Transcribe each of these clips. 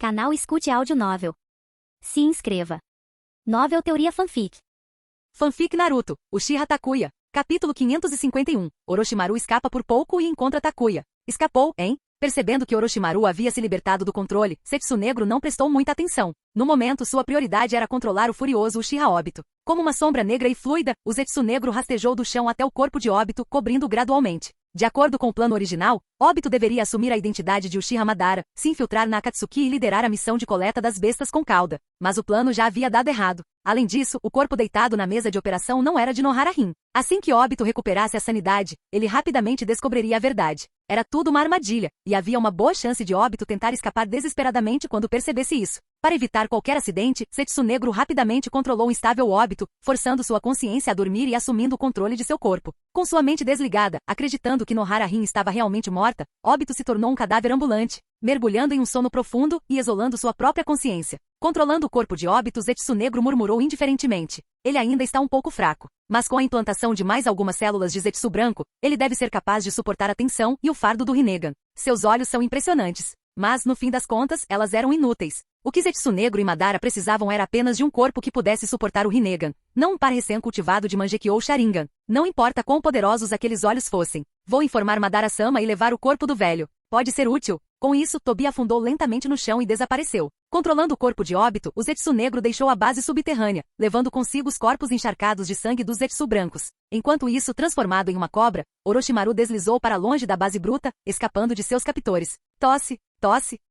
Canal Escute Áudio Novel. Se inscreva. Novel Teoria Fanfic. Fanfic Naruto, Uchiha Takuya. Capítulo 551. Orochimaru escapa por pouco e encontra Takuya. Escapou, hein? Percebendo que Orochimaru havia se libertado do controle, Zetsu Negro não prestou muita atenção. No momento, sua prioridade era controlar o furioso Uchiha Obito. Como uma sombra negra e fluida, o Zetsu Negro rastejou do chão até o corpo de Obito, cobrindo gradualmente. De acordo com o plano original, Obito deveria assumir a identidade de Uchiha Madara, se infiltrar na Akatsuki e liderar a missão de coleta das bestas com cauda. Mas o plano já havia dado errado. Além disso, o corpo deitado na mesa de operação não era de Nohara Rin. Assim que Obito recuperasse a sanidade, ele rapidamente descobriria a verdade. Era tudo uma armadilha, e havia uma boa chance de Obito tentar escapar desesperadamente quando percebesse isso. Para evitar qualquer acidente, Zetsu Negro rapidamente controlou o instável Obito, forçando sua consciência a dormir e assumindo o controle de seu corpo. Com sua mente desligada, acreditando que Nohara Rin estava realmente morta, Obito se tornou um cadáver ambulante, mergulhando em um sono profundo e exolando sua própria consciência. Controlando o corpo de Obito, Zetsu Negro murmurou indiferentemente. Ele ainda está um pouco fraco, mas com a implantação de mais algumas células de Zetsu branco, ele deve ser capaz de suportar a tensão e o fardo do Rinnegan. Seus olhos são impressionantes, mas no fim das contas, elas eram inúteis. O que Zetsu Negro e Madara precisavam era apenas de um corpo que pudesse suportar o Rinnegan, não um par recém-cultivado de Mangekyou Sharingan. Não importa quão poderosos aqueles olhos fossem. Vou informar Madara-sama e levar o corpo do velho. Pode ser útil. Com isso, Tobi afundou lentamente no chão e desapareceu. Controlando o corpo de Obito, o Zetsu Negro deixou a base subterrânea, levando consigo os corpos encharcados de sangue dos Zetsu brancos. Enquanto isso, transformado em uma cobra, Orochimaru deslizou para longe da base bruta, escapando de seus captores. Tosse.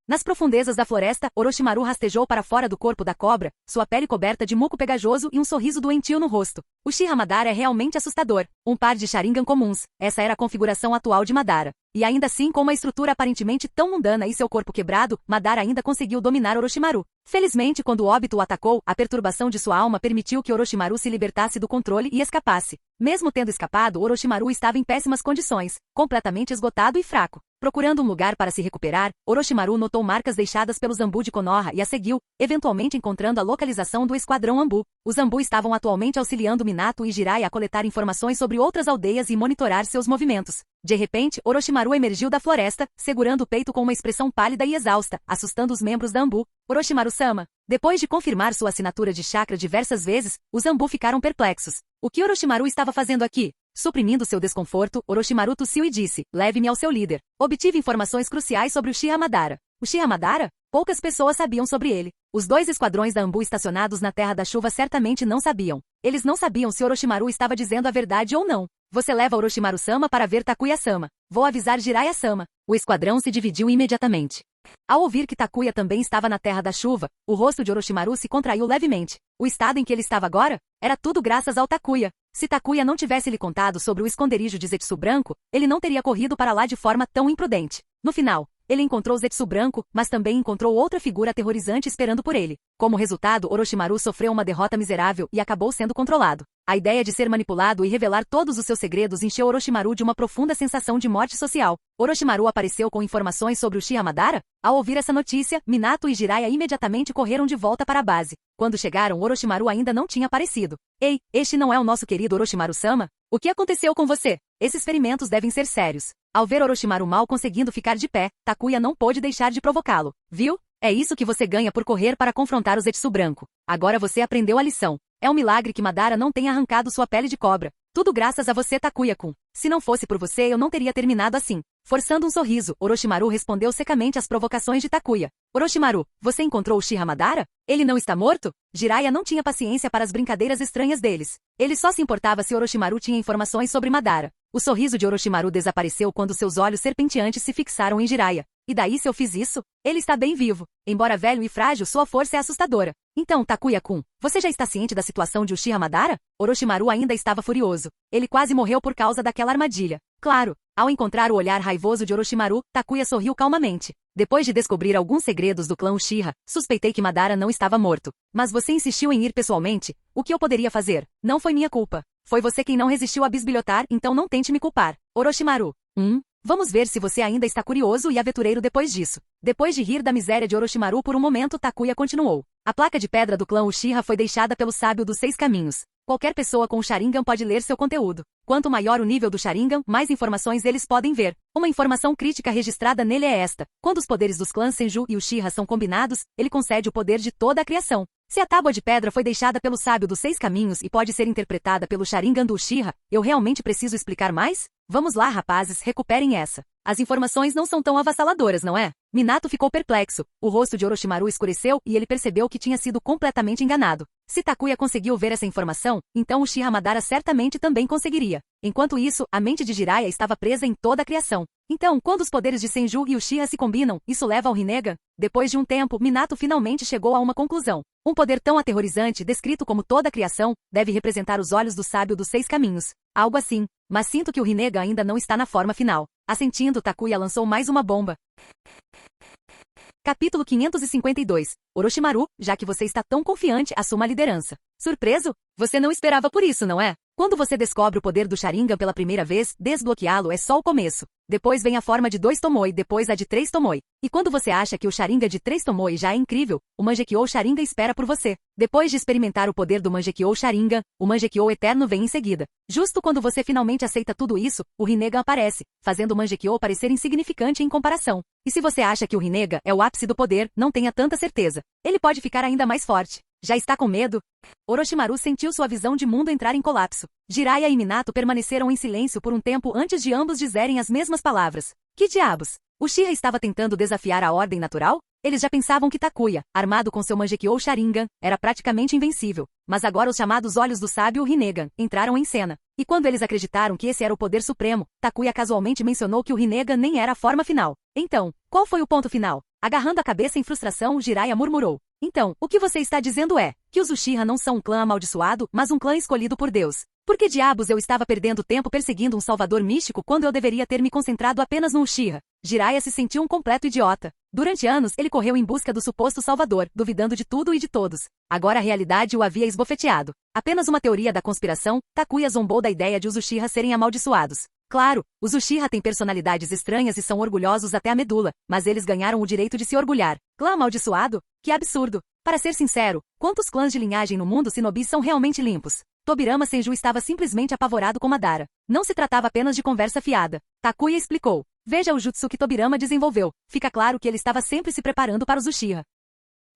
Nas profundezas da floresta, Orochimaru rastejou para fora do corpo da cobra, sua pele coberta de muco pegajoso e um sorriso doentio no rosto. Uchiha Madara é realmente assustador. Um par de Sharingan comuns. Essa era a configuração atual de Madara. E ainda assim, com uma estrutura aparentemente tão mundana e seu corpo quebrado, Madara ainda conseguiu dominar Orochimaru. Felizmente, quando Obito o atacou, a perturbação de sua alma permitiu que Orochimaru se libertasse do controle e escapasse. Mesmo tendo escapado, Orochimaru estava em péssimas condições, completamente esgotado e fraco. Procurando um lugar para se recuperar, Orochimaru notou marcas deixadas pelo Zambu de Konoha e a seguiu, eventualmente encontrando a localização do Esquadrão Ambu. Os Zambu estavam atualmente auxiliando Minato e Jiraiya a coletar informações sobre outras aldeias e monitorar seus movimentos. De repente, Orochimaru emergiu da floresta, segurando o peito com uma expressão pálida e exausta, assustando os membros da Ambu. Orochimaru-sama. Depois de confirmar sua assinatura de chakra diversas vezes, os Ambu ficaram perplexos. O que Orochimaru estava fazendo aqui? Suprimindo seu desconforto, Orochimaru tossiu e disse, leve-me ao seu líder. Obtive informações cruciais sobre Uchiha Madara. Uchiha Madara? Poucas pessoas sabiam sobre ele. Os dois esquadrões da Ambu estacionados na Terra da Chuva certamente não sabiam. Eles não sabiam se Orochimaru estava dizendo a verdade ou não. Você leva Orochimaru-sama para ver Takuya-sama. Vou avisar Jiraiya-sama. O esquadrão se dividiu imediatamente. Ao ouvir que Takuya também estava na Terra da Chuva, o rosto de Orochimaru se contraiu levemente. O estado em que ele estava agora? Era tudo graças ao Takuya. Se Takuya não tivesse lhe contado sobre o esconderijo de Zetsu Branco, ele não teria corrido para lá de forma tão imprudente. No final, ele encontrou Zetsu Branco, mas também encontrou outra figura aterrorizante esperando por ele. Como resultado, Orochimaru sofreu uma derrota miserável e acabou sendo controlado. A ideia de ser manipulado e revelar todos os seus segredos encheu Orochimaru de uma profunda sensação de morte social. Orochimaru apareceu com informações sobre Uchiha Madara? Ao ouvir essa notícia, Minato e Jiraiya imediatamente correram de volta para a base. Quando chegaram, Orochimaru ainda não tinha aparecido. Ei, este não é o nosso querido Orochimaru-sama? O que aconteceu com você? Esses ferimentos devem ser sérios. Ao ver Orochimaru mal conseguindo ficar de pé, Takuya não pôde deixar de provocá-lo. Viu? É isso que você ganha por correr para confrontar o Zetsu Branco. Agora você aprendeu a lição. É um milagre que Madara não tenha arrancado sua pele de cobra. Tudo graças a você, Takuya-kun. Se não fosse por você, eu não teria terminado assim. Forçando um sorriso, Orochimaru respondeu secamente às provocações de Takuya. Orochimaru, você encontrou Uchiha Madara? Ele não está morto? Jiraiya não tinha paciência para as brincadeiras estranhas deles. Ele só se importava se Orochimaru tinha informações sobre Madara. O sorriso de Orochimaru desapareceu quando seus olhos serpenteantes se fixaram em Jiraiya. E daí se eu fiz isso? Ele está bem vivo. Embora velho e frágil, sua força é assustadora. Então, Takuya-kun, você já está ciente da situação de Uchiha Madara? Orochimaru ainda estava furioso. Ele quase morreu por causa daquela armadilha. Claro, ao encontrar o olhar raivoso de Orochimaru, Takuya sorriu calmamente. Depois de descobrir alguns segredos do clã Uchiha, suspeitei que Madara não estava morto. Mas você insistiu em ir pessoalmente. O que eu poderia fazer? Não foi minha culpa. Foi você quem não resistiu a bisbilhotar, então não tente me culpar. Orochimaru. Vamos ver se você ainda está curioso e aventureiro depois disso. Depois de rir da miséria de Orochimaru por um momento, Takuya continuou. A placa de pedra do clã Uchiha foi deixada pelo sábio dos 6 caminhos. Qualquer pessoa com o Sharingan pode ler seu conteúdo. Quanto maior o nível do Sharingan, mais informações eles podem ver. Uma informação crítica registrada nele é esta. Quando os poderes dos clãs Senju e Uchiha são combinados, ele concede o poder de toda a criação. Se a tábua de pedra foi deixada pelo sábio dos 6 caminhos e pode ser interpretada pelo Sharingan do Uchiha, eu realmente preciso explicar mais? Vamos lá, rapazes, recuperem essa. As informações não são tão avassaladoras, não é? Minato ficou perplexo. O rosto de Orochimaru escureceu e ele percebeu que tinha sido completamente enganado. Se Takuya conseguiu ver essa informação, então Uchiha Madara certamente também conseguiria. Enquanto isso, a mente de Jiraiya estava presa em toda a criação. Então, quando os poderes de Senju e Uchiha se combinam, isso leva ao Rinnegan? Depois de um tempo, Minato finalmente chegou a uma conclusão. Um poder tão aterrorizante, descrito como toda a criação, deve representar os olhos do sábio dos 6 caminhos. Algo assim. Mas sinto que o Rinnegan ainda não está na forma final. Assentindo, Takuya lançou mais uma bomba. Capítulo 552. Orochimaru, já que você está tão confiante, assuma a liderança. Surpreso? Você não esperava por isso, não é? Quando você descobre o poder do Sharingan pela primeira vez, desbloqueá-lo é só o começo. Depois vem a forma de 2 Tomoe, depois a de 3 Tomoe. E quando você acha que o Sharingan de 3 Tomoe já é incrível, o Mangekyou Sharingan espera por você. Depois de experimentar o poder do Mangekyou Sharingan, o Mangekyou Eterno vem em seguida. Justo quando você finalmente aceita tudo isso, o Rinnegan aparece, fazendo o Mangekyou parecer insignificante em comparação. E se você acha que o Rinnegan é o ápice do poder, não tenha tanta certeza. Ele pode ficar ainda mais forte. Já está com medo? Orochimaru sentiu sua visão de mundo entrar em colapso. Jiraiya e Minato permaneceram em silêncio por um tempo antes de ambos dizerem as mesmas palavras. Que diabos? Uchiha estava tentando desafiar a ordem natural? Eles já pensavam que Takuya, armado com seu Mangekyou Sharingan, era praticamente invencível. Mas agora os chamados Olhos do Sábio Rinnegan entraram em cena. E quando eles acreditaram que esse era o poder supremo, Takuya casualmente mencionou que o Rinnegan nem era a forma final. Então, qual foi o ponto final? Agarrando a cabeça em frustração, Jiraiya murmurou. Então, o que você está dizendo é que os Uchiha não são um clã amaldiçoado, mas um clã escolhido por Deus. Por que diabos eu estava perdendo tempo perseguindo um salvador místico quando eu deveria ter me concentrado apenas no Uchiha? Jiraiya se sentiu um completo idiota. Durante anos, ele correu em busca do suposto salvador, duvidando de tudo e de todos. Agora a realidade o havia esbofeteado. Apenas uma teoria da conspiração, Takuya zombou da ideia de os Uchiha serem amaldiçoados. Claro, os Uchiha têm personalidades estranhas e são orgulhosos até a medula, mas eles ganharam o direito de se orgulhar. Clã amaldiçoado? Que absurdo! Para ser sincero, quantos clãs de linhagem no mundo shinobi são realmente limpos? Tobirama Senju estava simplesmente apavorado com Madara. Não se tratava apenas de conversa fiada. Takuya explicou. Veja o jutsu que Tobirama desenvolveu. Fica claro que ele estava sempre se preparando para os Uchiha.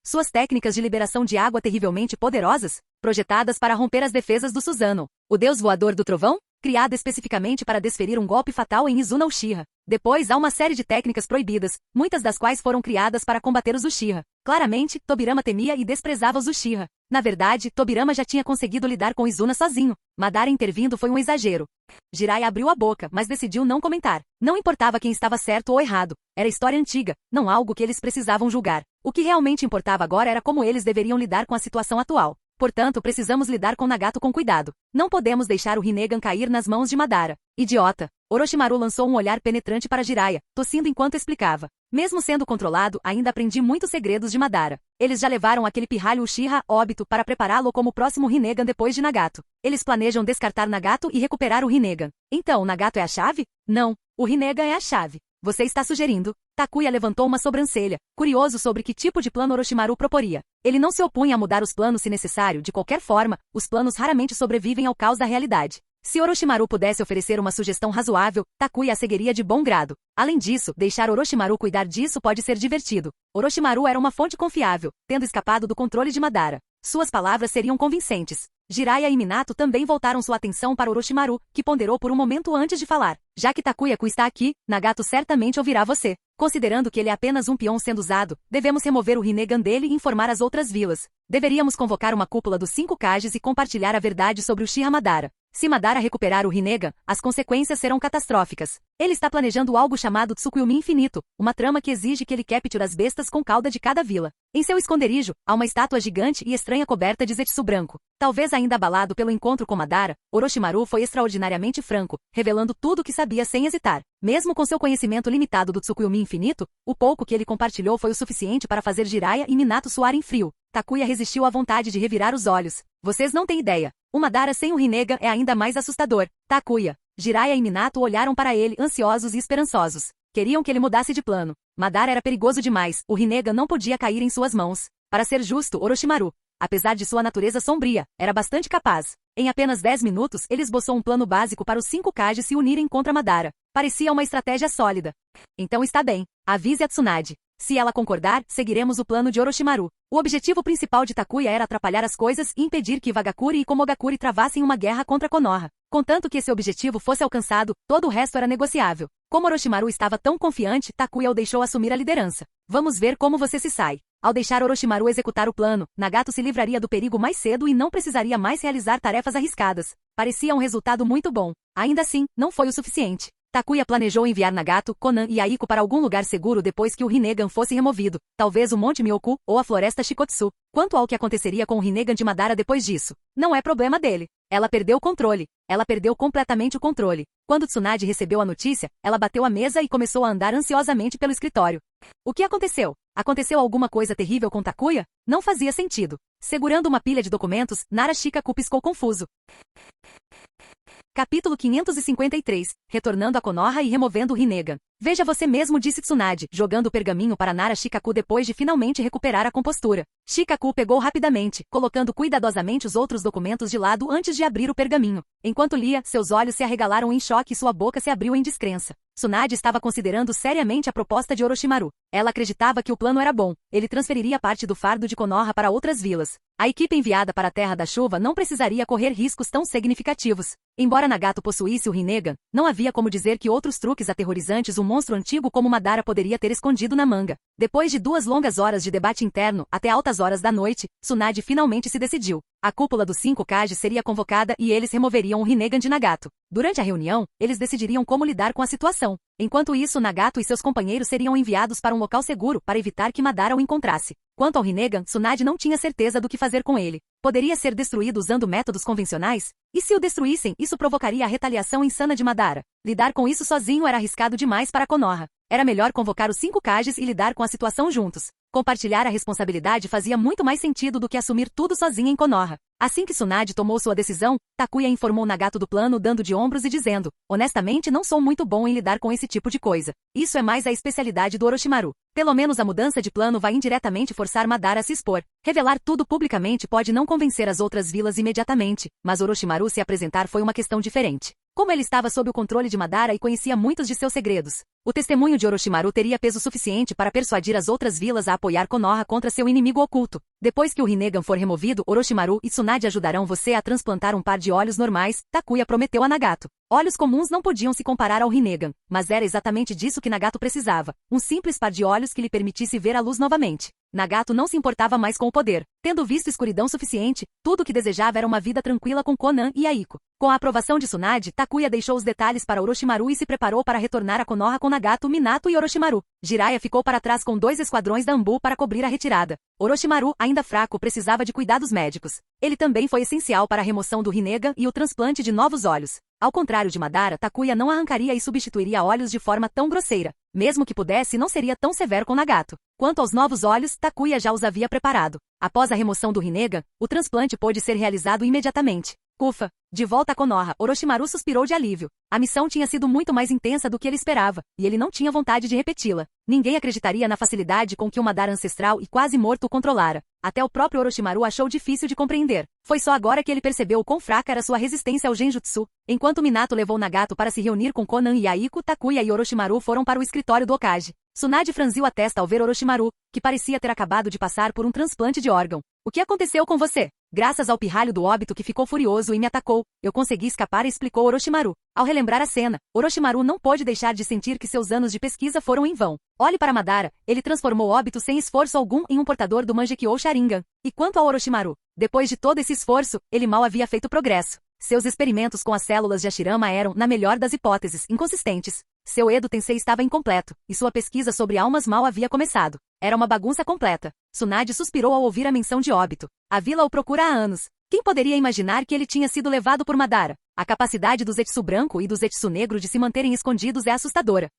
Suas técnicas de liberação de água terrivelmente poderosas, projetadas para romper as defesas do Susanoo. O deus voador do trovão? Criado especificamente para desferir um golpe fatal em Izuna Uchiha. Depois há uma série de técnicas proibidas, muitas das quais foram criadas para combater os Uchiha. Claramente, Tobirama temia e desprezava os Uchiha. Na verdade, Tobirama já tinha conseguido lidar com Izuna sozinho. Madara intervindo foi um exagero. Jiraiya abriu a boca, mas decidiu não comentar. Não importava quem estava certo ou errado. Era história antiga, não algo que eles precisavam julgar. O que realmente importava agora era como eles deveriam lidar com a situação atual. Portanto, precisamos lidar com Nagato com cuidado. Não podemos deixar o Rinnegan cair nas mãos de Madara. Idiota! Orochimaru lançou um olhar penetrante para Jiraiya, tossindo enquanto explicava. Mesmo sendo controlado, ainda aprendi muitos segredos de Madara. Eles já levaram aquele pirralho Uchiha óbito para prepará-lo como o próximo Rinnegan depois de Nagato. Eles planejam descartar Nagato e recuperar o Rinnegan. Então, Nagato é a chave? Não, o Rinnegan é a chave. Você está sugerindo? Takuya levantou uma sobrancelha, curioso sobre que tipo de plano Orochimaru proporia. Ele não se opunha a mudar os planos se necessário, de qualquer forma, os planos raramente sobrevivem ao caos da realidade. Se Orochimaru pudesse oferecer uma sugestão razoável, Takuya a seguiria de bom grado. Além disso, deixar Orochimaru cuidar disso pode ser divertido. Orochimaru era uma fonte confiável, tendo escapado do controle de Madara. Suas palavras seriam convincentes. Jiraiya e Minato também voltaram sua atenção para Orochimaru, que ponderou por um momento antes de falar. Já que Takuya-kun está aqui, Nagato certamente ouvirá você. Considerando que ele é apenas um peão sendo usado, devemos remover o Rinnegan dele e informar as outras vilas. Deveríamos convocar uma cúpula dos 5 Kages e compartilhar a verdade sobre o Uchiha Madara. Se Madara recuperar o Rinnegan, as consequências serão catastróficas. Ele está planejando algo chamado Tsukuyomi Infinito, uma trama que exige que ele capture as bestas com cauda de cada vila. Em seu esconderijo, há uma estátua gigante e estranha coberta de Zetsu branco. Talvez ainda abalado pelo encontro com Madara, Orochimaru foi extraordinariamente franco, revelando tudo o que sabia sem hesitar. Mesmo com seu conhecimento limitado do Tsukuyomi Infinito, o pouco que ele compartilhou foi o suficiente para fazer Jiraiya e Minato suarem frio. Takuya resistiu à vontade de revirar os olhos. Vocês não têm ideia. O Madara sem o Rinnegan é ainda mais assustador. Takuya. Jiraiya e Minato olharam para ele, ansiosos e esperançosos. Queriam que ele mudasse de plano. Madara era perigoso demais. O Rinnegan não podia cair em suas mãos. Para ser justo, Orochimaru. Apesar de sua natureza sombria, era bastante capaz. Em apenas 10 minutos, ele esboçou um plano básico para os 5 Kages se unirem contra Madara. Parecia uma estratégia sólida. Então está bem. Avise a Tsunade. Se ela concordar, seguiremos o plano de Orochimaru. O objetivo principal de Takuya era atrapalhar as coisas e impedir que Vagakuri e Komogakuri travassem uma guerra contra Konoha. Contanto que esse objetivo fosse alcançado, todo o resto era negociável. Como Orochimaru estava tão confiante, Takuya o deixou assumir a liderança. Vamos ver como você se sai. Ao deixar Orochimaru executar o plano, Nagato se livraria do perigo mais cedo e não precisaria mais realizar tarefas arriscadas. Parecia um resultado muito bom. Ainda assim, não foi o suficiente. Takuya planejou enviar Nagato, Konan e Aiko para algum lugar seguro depois que o Rinnegan fosse removido, talvez o Monte Myoku ou a Floresta Shikotsu. Quanto ao que aconteceria com o Rinnegan de Madara depois disso, não é problema dele. Ela perdeu o controle. Ela perdeu completamente o controle. Quando Tsunade recebeu a notícia, ela bateu a mesa e começou a andar ansiosamente pelo escritório. O que aconteceu? Aconteceu alguma coisa terrível com Takuya? Não fazia sentido. Segurando uma pilha de documentos, Nara Shikaku piscou confuso. Capítulo 553, retornando a Konoha e removendo o Rinnegan. Veja você mesmo, disse Tsunade, jogando o pergaminho para Nara Shikaku depois de finalmente recuperar a compostura. Shikaku pegou rapidamente, colocando cuidadosamente os outros documentos de lado antes de abrir o pergaminho. Enquanto lia, seus olhos se arregalaram em choque e sua boca se abriu em descrença. Tsunade estava considerando seriamente a proposta de Orochimaru. Ela acreditava que o plano era bom. Ele transferiria parte do fardo de Konoha para outras vilas. A equipe enviada para a Terra da Chuva não precisaria correr riscos tão significativos. Embora Nagato possuísse o Rinnegan, não havia como dizer que outros truques aterrorizantes um monstro antigo como Madara poderia ter escondido na manga. Depois de 2 longas horas de debate interno, até altas horas da noite, Tsunade finalmente se decidiu. A cúpula dos 5 Kages seria convocada e eles removeriam o Rinnegan de Nagato. Durante a reunião, eles decidiriam como lidar com a situação. Enquanto isso, Nagato e seus companheiros seriam enviados para um local seguro para evitar que Madara o encontrasse. Quanto ao Rinnegan, Tsunade não tinha certeza do que fazer com ele. Poderia ser destruído usando métodos convencionais? E se o destruíssem, isso provocaria a retaliação insana de Madara. Lidar com isso sozinho era arriscado demais para Konoha. Era melhor convocar os 5 Kages e lidar com a situação juntos. Compartilhar a responsabilidade fazia muito mais sentido do que assumir tudo sozinha em Konoha. Assim que Tsunade tomou sua decisão, Takuya informou Nagato do plano dando de ombros e dizendo: honestamente não sou muito bom em lidar com esse tipo de coisa. Isso é mais a especialidade do Orochimaru. Pelo menos a mudança de plano vai indiretamente forçar Madara a se expor. Revelar tudo publicamente pode não convencer as outras vilas imediatamente, mas Orochimaru se apresentar foi uma questão diferente. Como ele estava sob o controle de Madara e conhecia muitos de seus segredos, o testemunho de Orochimaru teria peso suficiente para persuadir as outras vilas a apoiar Konoha contra seu inimigo oculto. Depois que o Rinnegan for removido, Orochimaru e Tsunade ajudarão você a transplantar um par de olhos normais, Takuya prometeu a Nagato. Olhos comuns não podiam se comparar ao Rinnegan, mas era exatamente disso que Nagato precisava, um simples par de olhos que lhe permitisse ver a luz novamente. Nagato não se importava mais com o poder. Tendo visto escuridão suficiente, tudo o que desejava era uma vida tranquila com Konan e Aiko. Com a aprovação de Tsunade, Takuya deixou os detalhes para Orochimaru e se preparou para retornar a Konoha com Nagato, Minato e Orochimaru. Jiraiya ficou para trás com 2 esquadrões da Anbu para cobrir a retirada. Orochimaru, ainda fraco, precisava de cuidados médicos. Ele também foi essencial para a remoção do Rinnegan e o transplante de novos olhos. Ao contrário de Madara, Takuya não arrancaria e substituiria olhos de forma tão grosseira. Mesmo que pudesse, não seria tão severo com Nagato. Quanto aos novos olhos, Takuya já os havia preparado. Após a remoção do Rinnegan, o transplante pôde ser realizado imediatamente. Ufa! De volta a Konoha, Orochimaru suspirou de alívio. A missão tinha sido muito mais intensa do que ele esperava, e ele não tinha vontade de repeti-la. Ninguém acreditaria na facilidade com que o Madara ancestral e quase morto o controlara. Até o próprio Orochimaru achou difícil de compreender. Foi só agora que ele percebeu o quão fraca era sua resistência ao Genjutsu. Enquanto Minato levou Nagato para se reunir com Konan e Aiko, Takuya e Orochimaru foram para o escritório do Hokage. Tsunade franziu a testa ao ver Orochimaru, que parecia ter acabado de passar por um transplante de órgão. O que aconteceu com você? Graças ao pirralho do óbito que ficou furioso e me atacou, eu consegui escapar, explicou Orochimaru. Ao relembrar a cena, Orochimaru não pôde deixar de sentir que seus anos de pesquisa foram em vão. Olhe para Madara, ele transformou óbito sem esforço algum em um portador do Mangekyou Sharingan. E quanto ao Orochimaru? Depois de todo esse esforço, ele mal havia feito progresso. Seus experimentos com as células de Hashirama eram, na melhor das hipóteses, inconsistentes. Seu Edo Tensei estava incompleto, e sua pesquisa sobre almas mal havia começado. Era uma bagunça completa. Tsunade suspirou ao ouvir a menção de óbito. A vila o procura há anos. Quem poderia imaginar que ele tinha sido levado por Madara? A capacidade do Zetsu branco e do Zetsu negro de se manterem escondidos é assustadora.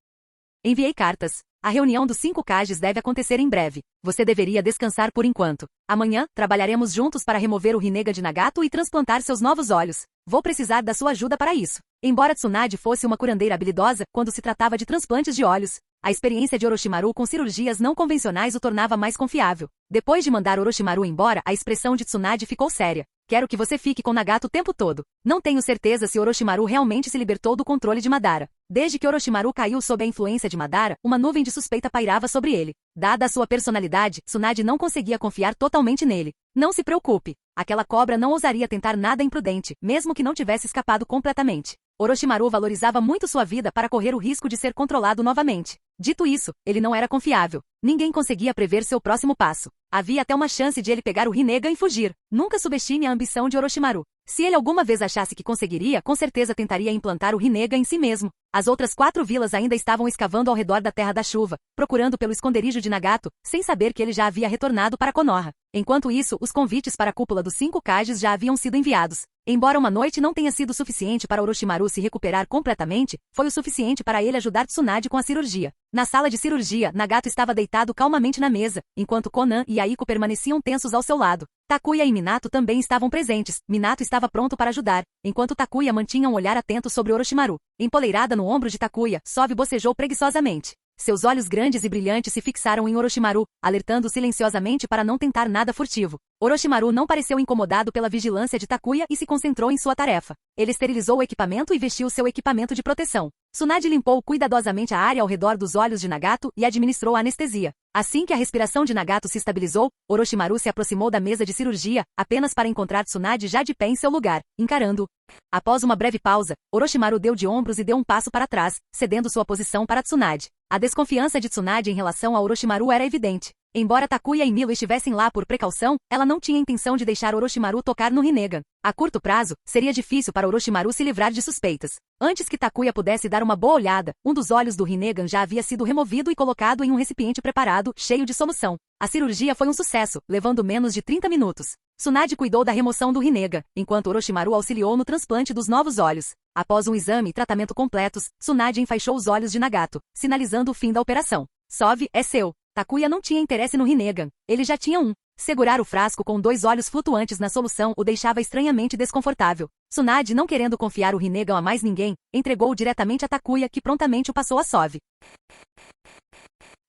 Enviei cartas. A reunião dos 5 Kages deve acontecer em breve. Você deveria descansar por enquanto. Amanhã, trabalharemos juntos para remover o Rinnegan de Nagato e transplantar seus novos olhos. Vou precisar da sua ajuda para isso. Embora Tsunade fosse uma curandeira habilidosa, quando se tratava de transplantes de olhos, A experiência de Orochimaru com cirurgias não convencionais o tornava mais confiável. Depois de mandar Orochimaru embora, a expressão de Tsunade ficou séria. Quero que você fique com Nagato o tempo todo. Não tenho certeza se Orochimaru realmente se libertou do controle de Madara. Desde que Orochimaru caiu sob a influência de Madara, uma nuvem de suspeita pairava sobre ele. Dada a sua personalidade, Tsunade não conseguia confiar totalmente nele. Não se preocupe. Aquela cobra não ousaria tentar nada imprudente, mesmo que não tivesse escapado completamente. Orochimaru valorizava muito sua vida para correr o risco de ser controlado novamente. Dito isso, ele não era confiável. Ninguém conseguia prever seu próximo passo. Havia até uma chance de ele pegar o Rinnegan e fugir. Nunca subestime a ambição de Orochimaru. Se ele alguma vez achasse que conseguiria, com certeza tentaria implantar o Rinnegan em si mesmo. As outras 4 vilas ainda estavam escavando ao redor da Terra da Chuva, procurando pelo esconderijo de Nagato, sem saber que ele já havia retornado para Konoha. Enquanto isso, os convites para a cúpula dos 5 Kages já haviam sido enviados. Embora uma noite não tenha sido suficiente para Orochimaru se recuperar completamente, foi o suficiente para ele ajudar Tsunade com a cirurgia. Na sala de cirurgia, Nagato estava deitado calmamente na mesa, enquanto Konan e Aiko permaneciam tensos ao seu lado. Takuya e Minato também estavam presentes. Minato estava pronto para ajudar, enquanto Takuya mantinha um olhar atento sobre Orochimaru. Empoleirada no ombro de Takuya, Sove bocejou preguiçosamente. Seus olhos grandes e brilhantes se fixaram em Orochimaru, alertando silenciosamente para não tentar nada furtivo. Orochimaru não pareceu incomodado pela vigilância de Takuya e se concentrou em sua tarefa. Ele esterilizou o equipamento e vestiu seu equipamento de proteção. Tsunade limpou cuidadosamente a área ao redor dos olhos de Nagato e administrou a anestesia. Assim que a respiração de Nagato se estabilizou, Orochimaru se aproximou da mesa de cirurgia, apenas para encontrar Tsunade já de pé em seu lugar, encarando-o. Após uma breve pausa, Orochimaru deu de ombros e deu um passo para trás, cedendo sua posição para Tsunade. A desconfiança de Tsunade em relação a Orochimaru era evidente. Embora Takuya e Milo estivessem lá por precaução, ela não tinha intenção de deixar Orochimaru tocar no Rinnegan. A curto prazo, seria difícil para Orochimaru se livrar de suspeitas. Antes que Takuya pudesse dar uma boa olhada, um dos olhos do Rinnegan já havia sido removido e colocado em um recipiente preparado, cheio de solução. A cirurgia foi um sucesso, levando menos de 30 minutos. Tsunade cuidou da remoção do Rinnegan, enquanto Orochimaru auxiliou no transplante dos novos olhos. Após um exame e tratamento completos, Tsunade enfaixou os olhos de Nagato, sinalizando o fim da operação. Sove, é seu. Takuya não tinha interesse no Rinnegan. Ele já tinha um. Segurar o frasco com 2 olhos flutuantes na solução o deixava estranhamente desconfortável. Tsunade, não querendo confiar o Rinnegan a mais ninguém, entregou-o diretamente a Takuya, que prontamente o passou a Sove.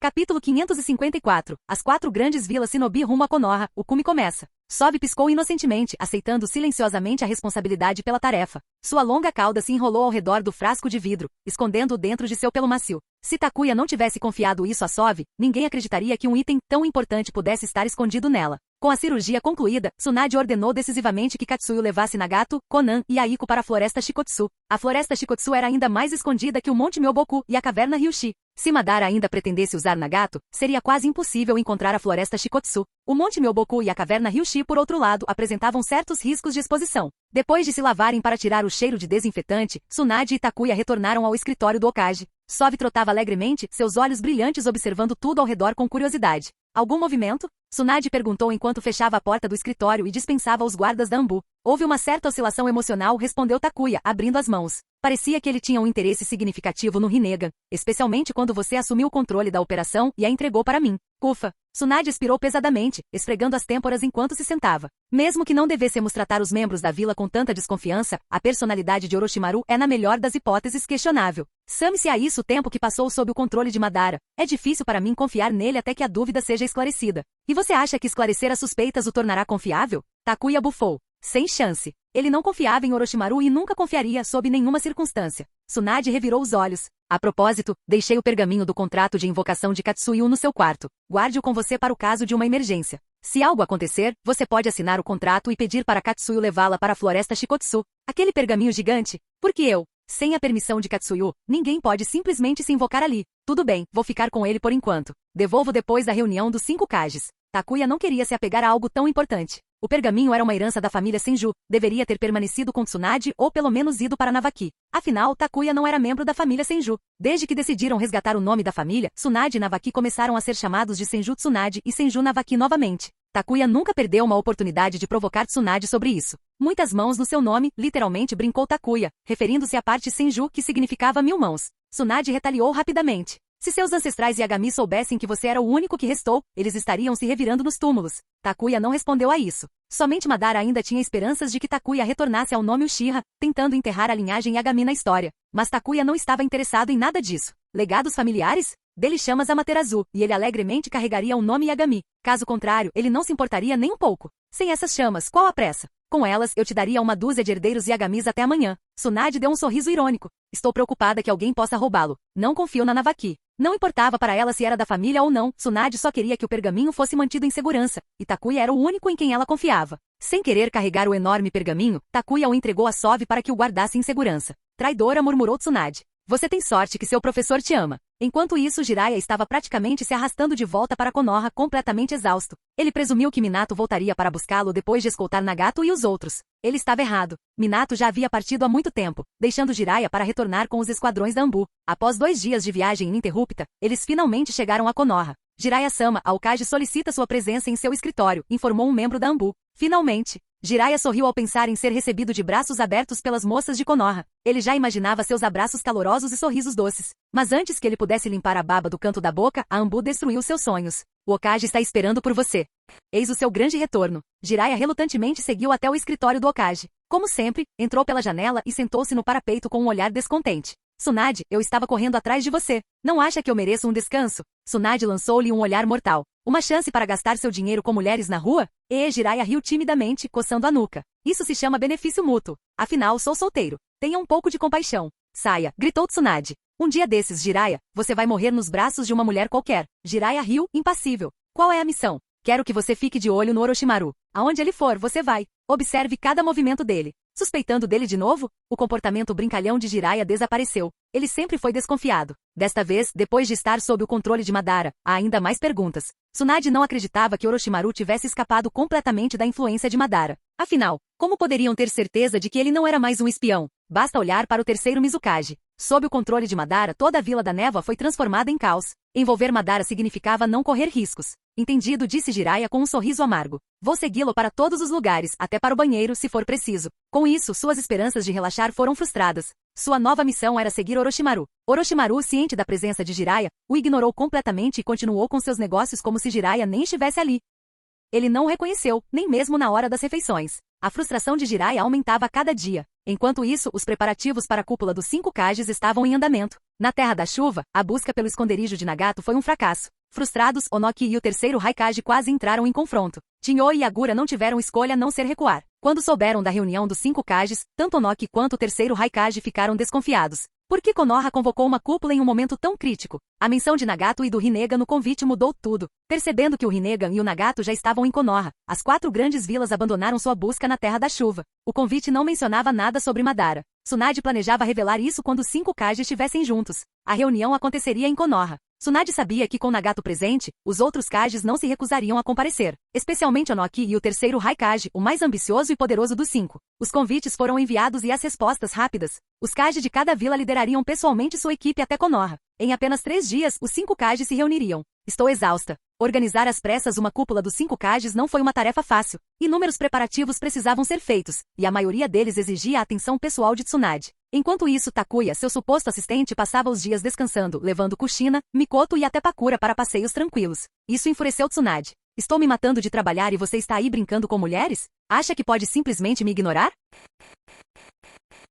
Capítulo 554. As 4 grandes vilas Shinobi rumo a Konoha. O cume começa. Sove piscou inocentemente, aceitando silenciosamente a responsabilidade pela tarefa. Sua longa cauda se enrolou ao redor do frasco de vidro, escondendo-o dentro de seu pelo macio. Se Takuya não tivesse confiado isso a Sove, ninguém acreditaria que um item tão importante pudesse estar escondido nela. Com a cirurgia concluída, Tsunade ordenou decisivamente que Katsuyu levasse Nagato, Konan e Aiko para a Floresta Shikotsu. A Floresta Shikotsu era ainda mais escondida que o Monte Myoboku e a Caverna Ryushi. Se Madara ainda pretendesse usar Nagato, seria quase impossível encontrar a Floresta Shikotsu. O Monte Myoboku e a Caverna Ryushi, por outro lado, apresentavam certos riscos de exposição. Depois de se lavarem para tirar o cheiro de desinfetante, Tsunade e Takuya retornaram ao escritório do Hokage. Sove trotava alegremente, seus olhos brilhantes observando tudo ao redor com curiosidade. Algum movimento? Tsunade perguntou enquanto fechava a porta do escritório e dispensava os guardas da Anbu. Houve uma certa oscilação emocional, respondeu Takuya, abrindo as mãos. Parecia que ele tinha um interesse significativo no Rinnegan, especialmente quando você assumiu o controle da operação e a entregou para mim. Ufa! Tsunade expirou pesadamente, esfregando as têmporas enquanto se sentava. Mesmo que não devêssemos tratar os membros da vila com tanta desconfiança, a personalidade de Orochimaru é, na melhor das hipóteses, questionável. Some-se a isso o tempo que passou sob o controle de Madara. É difícil para mim confiar nele até que a dúvida seja esclarecida. E você acha que esclarecer as suspeitas o tornará confiável? Takuya bufou. Sem chance. Ele não confiava em Orochimaru e nunca confiaria sob nenhuma circunstância. Tsunade revirou os olhos. A propósito, deixei o pergaminho do contrato de invocação de Katsuyu no seu quarto. Guarde-o com você para o caso de uma emergência. Se algo acontecer, você pode assinar o contrato e pedir para Katsuyu levá-la para a Floresta Shikotsu. Aquele pergaminho gigante. Porque eu, sem a permissão de Katsuyu, ninguém pode simplesmente se invocar ali. Tudo bem, vou ficar com ele por enquanto. Devolvo depois da reunião dos 5 Kages. Takuya não queria se apegar a algo tão importante. O pergaminho era uma herança da família Senju, deveria ter permanecido com Tsunade ou pelo menos ido para Navaki. Afinal, Takuya não era membro da família Senju. Desde que decidiram resgatar o nome da família, Tsunade e Navaki começaram a ser chamados de Senju Tsunade e Senju Navaki novamente. Takuya nunca perdeu uma oportunidade de provocar Tsunade sobre isso. Muitas mãos no seu nome, literalmente brincou Takuya, referindo-se à parte Senju que significava 1000 mãos. Tsunade retaliou rapidamente. Se seus ancestrais Yagami soubessem que você era o único que restou, eles estariam se revirando nos túmulos. Takuya não respondeu a isso. Somente Madara ainda tinha esperanças de que Takuya retornasse ao nome Uchiha, tentando enterrar a linhagem Yagami na história. Mas Takuya não estava interessado em nada disso. Legados familiares? Dele chamas Amaterasu, e ele alegremente carregaria o nome Yagami. Caso contrário, ele não se importaria nem um pouco. Sem essas chamas, qual a pressa? Com elas, eu te daria uma dúzia de herdeiros Yagamis até amanhã. Tsunade deu um sorriso irônico. Estou preocupada que alguém possa roubá-lo. Não confio na Navaki. Não importava para ela se era da família ou não, Tsunade só queria que o pergaminho fosse mantido em segurança, e Takuya era o único em quem ela confiava. Sem querer carregar o enorme pergaminho, Takuya o entregou a Sove para que o guardasse em segurança. Traidora, murmurou Tsunade. Você tem sorte que seu professor te ama. Enquanto isso, Jiraiya estava praticamente se arrastando de volta para Konoha, completamente exausto. Ele presumiu que Minato voltaria para buscá-lo depois de escoltar Nagato e os outros. Ele estava errado. Minato já havia partido há muito tempo, deixando Jiraiya para retornar com os esquadrões da Anbu. Após 2 dias de viagem ininterrupta, eles finalmente chegaram a Konoha. Jiraiya-sama, Aokiji solicita sua presença em seu escritório, informou um membro da Anbu. Finalmente, Jiraiya sorriu ao pensar em ser recebido de braços abertos pelas moças de Konoha. Ele já imaginava seus abraços calorosos e sorrisos doces. Mas antes que ele pudesse limpar a baba do canto da boca, a Anbu destruiu seus sonhos. O Okage está esperando por você. Eis o seu grande retorno. Jiraiya relutantemente seguiu até o escritório do Okage. Como sempre, entrou pela janela e sentou-se no parapeito com um olhar descontente. Tsunade, eu estava correndo atrás de você. Não acha que eu mereço um descanso? Tsunade lançou-lhe um olhar mortal. Uma chance para gastar seu dinheiro com mulheres na rua? Jiraiya riu timidamente, coçando a nuca. Isso se chama benefício mútuo. Afinal, sou solteiro. Tenha um pouco de compaixão. Saia, gritou Tsunade. Um dia desses, Jiraiya, você vai morrer nos braços de uma mulher qualquer. Jiraiya riu, impassível. Qual é a missão? Quero que você fique de olho no Orochimaru. Aonde ele for, você vai. Observe cada movimento dele. Suspeitando dele de novo, o comportamento brincalhão de Jiraiya desapareceu. Ele sempre foi desconfiado. Desta vez, depois de estar sob o controle de Madara, há ainda mais perguntas. Tsunade não acreditava que Orochimaru tivesse escapado completamente da influência de Madara. Afinal, como poderiam ter certeza de que ele não era mais um espião? Basta olhar para o terceiro Mizukage. Sob o controle de Madara, toda a Vila da Névoa foi transformada em caos. Envolver Madara significava não correr riscos. Entendido, disse Jiraiya com um sorriso amargo. Vou segui-lo para todos os lugares, até para o banheiro, se for preciso. Com isso, suas esperanças de relaxar foram frustradas. Sua nova missão era seguir Orochimaru. Orochimaru, ciente da presença de Jiraiya, o ignorou completamente e continuou com seus negócios como se Jiraiya nem estivesse ali. Ele não o reconheceu, nem mesmo na hora das refeições. A frustração de Jiraiya aumentava a cada dia. Enquanto isso, os preparativos para a cúpula dos 5 Kages estavam em andamento. Na Terra da Chuva, a busca pelo esconderijo de Nagato foi um fracasso. Frustrados, Onoki e o terceiro Raikage quase entraram em confronto. Jinyo e Agura não tiveram escolha a não ser recuar. Quando souberam da reunião dos 5 Kages, tanto Onoki quanto o terceiro Raikage ficaram desconfiados. Por que Konoha convocou uma cúpula em um momento tão crítico? A menção de Nagato e do Rinnegan no convite mudou tudo. Percebendo que o Rinnegan e o Nagato já estavam em Konoha, as 4 grandes vilas abandonaram sua busca na Terra da Chuva. O convite não mencionava nada sobre Madara. Tsunade planejava revelar isso quando os 5 Kages estivessem juntos. A reunião aconteceria em Konoha. Tsunade sabia que com Nagato presente, os outros Kages não se recusariam a comparecer, especialmente Onoki e o terceiro Raikage, o mais ambicioso e poderoso dos 5. Os convites foram enviados e as respostas rápidas. Os Kages de cada vila liderariam pessoalmente sua equipe até Konoha. Em apenas 3 dias, os 5 Kages se reuniriam. Estou exausta. Organizar às pressas uma cúpula dos 5 Kages não foi uma tarefa fácil. Inúmeros preparativos precisavam ser feitos, e a maioria deles exigia a atenção pessoal de Tsunade. Enquanto isso, Takuya, seu suposto assistente, passava os dias descansando, levando Kushina, Mikoto e até Pakura para passeios tranquilos. Isso enfureceu Tsunade. Estou me matando de trabalhar e você está aí brincando com mulheres? Acha que pode simplesmente me ignorar?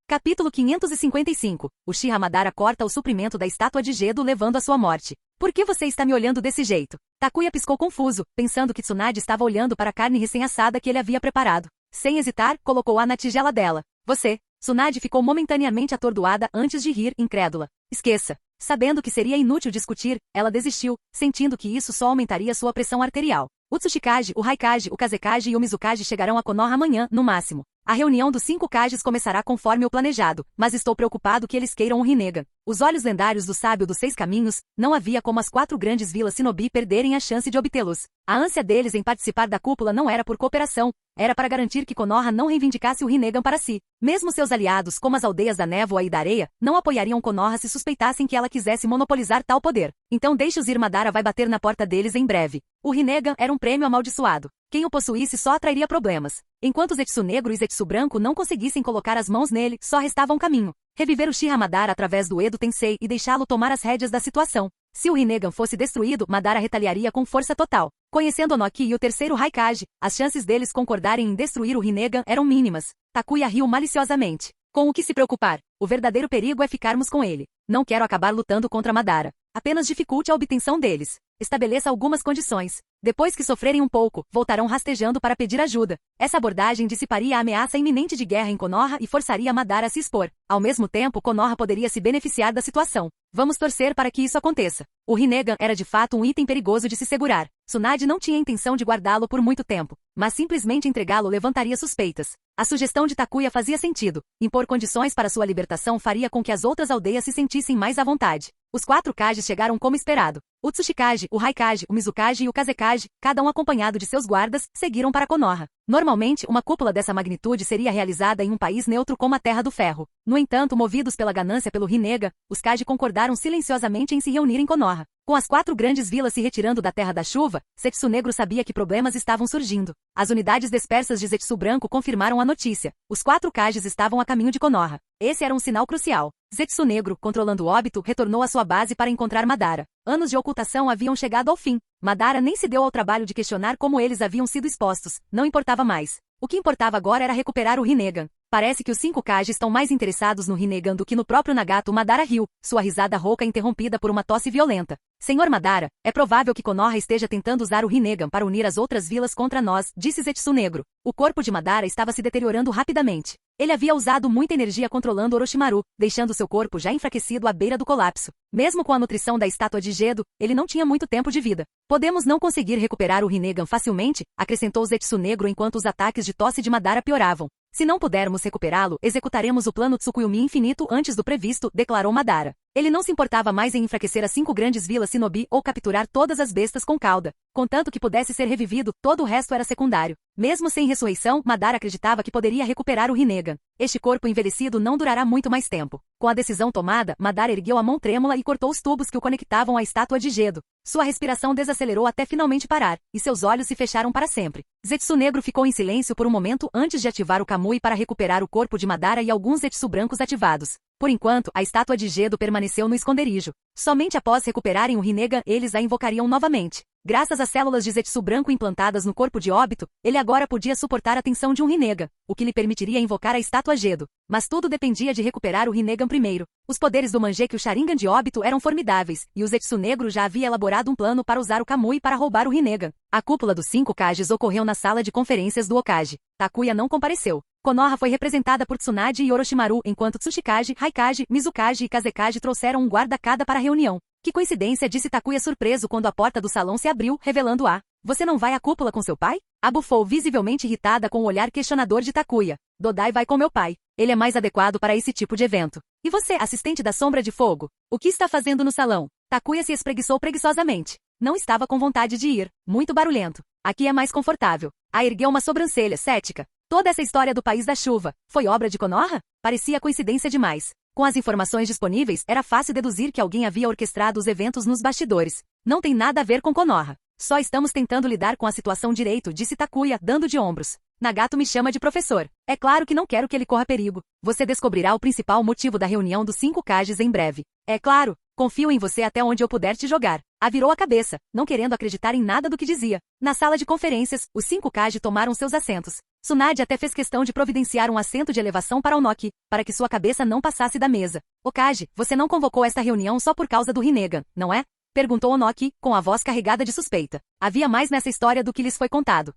Capítulo 555. Uchiha Madara corta o suprimento da estátua de Gedo levando à sua morte. Por que você está me olhando desse jeito? Takuya piscou confuso, pensando que Tsunade estava olhando para a carne recém-assada que ele havia preparado. Sem hesitar, colocou-a na tigela dela. Você... Tsunade ficou momentaneamente atordoada antes de rir, incrédula. Esqueça. Sabendo que seria inútil discutir, ela desistiu, sentindo que isso só aumentaria sua pressão arterial. O Tsuchikage, o Raikage, o Kazekage e o Mizukage chegarão a Konoha amanhã, no máximo. A reunião dos 5 Kages começará conforme o planejado, mas estou preocupado que eles queiram o Rinnegan. Os olhos lendários do sábio dos 6 caminhos, não havia como as 4 grandes vilas Shinobi perderem a chance de obtê-los. A ânsia deles em participar da cúpula não era por cooperação, era para garantir que Konoha não reivindicasse o Rinnegan para si. Mesmo seus aliados, como as aldeias da Névoa e da Areia, não apoiariam Konoha se suspeitassem que ela quisesse monopolizar tal poder. Então deixe-os ir, Madara vai bater na porta deles em breve. O Rinnegan era um prêmio amaldiçoado. Quem o possuísse só atrairia problemas. Enquanto Zetsu Negro e Zetsu Branco não conseguissem colocar as mãos nele, só restava um caminho. Reviver o Uchiha Madara através do Edo Tensei e deixá-lo tomar as rédeas da situação. Se o Rinnegan fosse destruído, Madara retaliaria com força total. Conhecendo Onoki e o terceiro Raikage, as chances deles concordarem em destruir o Rinnegan eram mínimas. Takuya riu maliciosamente. Com o que se preocupar? O verdadeiro perigo é ficarmos com ele. Não quero acabar lutando contra Madara. apenas dificulte a obtenção deles. Estabeleça algumas condições. Depois que sofrerem um pouco, voltarão rastejando para pedir ajuda. Essa abordagem dissiparia a ameaça iminente de guerra em Konoha e forçaria Madara a se expor. Ao mesmo tempo, Konoha poderia se beneficiar da situação. Vamos torcer para que isso aconteça. O Rinnegan era de fato um item perigoso de se segurar. Tsunade não tinha intenção de guardá-lo por muito tempo, mas simplesmente entregá-lo levantaria suspeitas. A sugestão de Takuya fazia sentido. Impor condições para sua libertação faria com que as outras aldeias se sentissem mais à vontade. Os 4 Kages chegaram como esperado. O Tsuchikage, o Raikage, o Mizukage e o Kazekage, cada um acompanhado de seus guardas, seguiram para Konoha. Normalmente, uma cúpula dessa magnitude seria realizada em um país neutro como a Terra do Ferro. No entanto, movidos pela ganância pelo Rinnegan, os Kage concordaram silenciosamente em se reunir em Konoha. Com as 4 grandes vilas se retirando da Terra da Chuva, Zetsu Negro sabia que problemas estavam surgindo. As unidades dispersas de Zetsu Branco confirmaram a notícia. Os 4 Kages estavam a caminho de Konoha. Esse era um sinal crucial. Zetsu Negro, controlando o óbito, retornou à sua base para encontrar Madara. Anos de ocultação haviam chegado ao fim. Madara nem se deu ao trabalho de questionar como eles haviam sido expostos. Não importava mais. O que importava agora era recuperar o Rinnegan. Parece que os 5 Kage estão mais interessados no Rinnegan do que no próprio Nagato. Madara riu, sua risada rouca interrompida por uma tosse violenta. Senhor Madara, é provável que Konoha esteja tentando usar o Rinnegan para unir as outras vilas contra nós, disse Zetsu Negro. O corpo de Madara estava se deteriorando rapidamente. Ele havia usado muita energia controlando Orochimaru, deixando seu corpo já enfraquecido à beira do colapso. Mesmo com a nutrição da estátua de Gedo, ele não tinha muito tempo de vida. Podemos não conseguir recuperar o Rinnegan facilmente, acrescentou Zetsu Negro enquanto os ataques de tosse de Madara pioravam. Se não pudermos recuperá-lo, executaremos o plano Tsukuyomi infinito antes do previsto, declarou Madara. Ele não se importava mais em enfraquecer as 5 grandes vilas Shinobi ou capturar todas as bestas com cauda. Contanto que pudesse ser revivido, todo o resto era secundário. Mesmo sem ressurreição, Madara acreditava que poderia recuperar o Rinnegan. Este corpo envelhecido não durará muito mais tempo. Com a decisão tomada, Madara ergueu a mão trêmula e cortou os tubos que o conectavam à estátua de Gedo. Sua respiração desacelerou até finalmente parar, e seus olhos se fecharam para sempre. Zetsu Negro ficou em silêncio por um momento antes de ativar o Kamui para recuperar o corpo de Madara e alguns Zetsu brancos ativados. Por enquanto, a estátua de Gedo permaneceu no esconderijo. Somente após recuperarem o Rinnegan, eles a invocariam novamente. Graças às células de Zetsu branco implantadas no corpo de óbito, ele agora podia suportar a tensão de um Rinnegan, o que lhe permitiria invocar a estátua Gedo. Mas tudo dependia de recuperar o Rinnegan primeiro. Os poderes do Mangekyou Sharingan de óbito eram formidáveis, e o Zetsu Negro já havia elaborado um plano para usar o Kamui para roubar o Rinnegan. A cúpula dos 5 Kages ocorreu na sala de conferências do Hokage. Takuya não compareceu. Konoha foi representada por Tsunade e Orochimaru, enquanto Tsuchikage, Raikage, Mizukage e Kazekage trouxeram um guarda cada para a reunião. Que coincidência, disse Takuya surpreso quando a porta do salão se abriu, revelando Você não vai à cúpula com seu pai? Abufou visivelmente irritada com o olhar questionador de Takuya. Dodai vai com meu pai. Ele é mais adequado para esse tipo de evento. E você, assistente da Sombra de Fogo? O que está fazendo no salão? Takuya se espreguiçou preguiçosamente. Não estava com vontade de ir. Muito barulhento. Aqui é mais confortável. Ergueu uma sobrancelha, cética. Toda essa história do País da Chuva, foi obra de Konoha? Parecia coincidência demais. Com as informações disponíveis, era fácil deduzir que alguém havia orquestrado os eventos nos bastidores. Não tem nada a ver com Konoha. Só estamos tentando lidar com a situação direito, disse Takuya, dando de ombros. Nagato me chama de professor. É claro que não quero que ele corra perigo. Você descobrirá o principal motivo da reunião dos 5 Kages em breve. É claro, confio em você até onde eu puder te jogar. Virou a cabeça, não querendo acreditar em nada do que dizia. Na sala de conferências, os 5 Kage tomaram seus assentos. Tsunade até fez questão de providenciar um assento de elevação para Onoki, para que sua cabeça não passasse da mesa. Hokage, você não convocou esta reunião só por causa do Rinnegan, não é? Perguntou Onoki, com a voz carregada de suspeita. Havia mais nessa história do que lhes foi contado.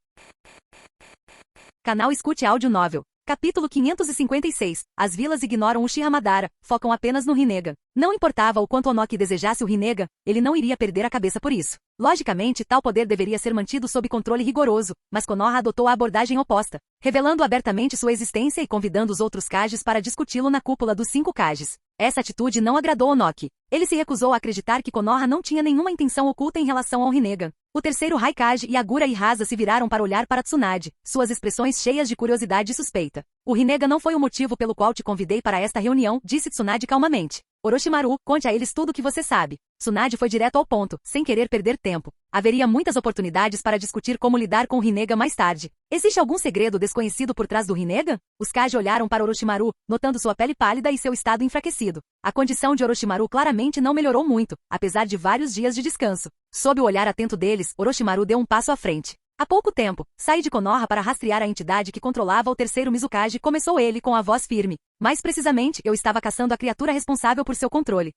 Canal Escute Áudio Novel. Capítulo 556. As vilas ignoram Uchiha Madara, focam apenas no Rinnegan. Não importava o quanto Onoki desejasse o Rinnegan, ele não iria perder a cabeça por isso. Logicamente, tal poder deveria ser mantido sob controle rigoroso, mas Konoha adotou a abordagem oposta, revelando abertamente sua existência e convidando os outros Kages para discuti-lo na cúpula dos 5 Kages. Essa atitude não agradou Onoki. Ele se recusou a acreditar que Konoha não tinha nenhuma intenção oculta em relação ao Rinnegan. O terceiro Raikage e Agura e Rasa se viraram para olhar para Tsunade, suas expressões cheias de curiosidade e suspeita. O Rinnegan não foi o motivo pelo qual te convidei para esta reunião, disse Tsunade calmamente. Orochimaru, conte a eles tudo o que você sabe. Tsunade foi direto ao ponto, sem querer perder tempo. Haveria muitas oportunidades para discutir como lidar com o Rinnegan mais tarde. Existe algum segredo desconhecido por trás do Rinnegan? Os Kage olharam para Orochimaru, notando sua pele pálida e seu estado enfraquecido. A condição de Orochimaru claramente não melhorou muito, apesar de vários dias de descanso. Sob o olhar atento deles, Orochimaru deu um passo à frente. Há pouco tempo, saí de Konoha para rastrear a entidade que controlava o terceiro Mizukage, começou ele com a voz firme. Mais precisamente, eu estava caçando a criatura responsável por seu controle.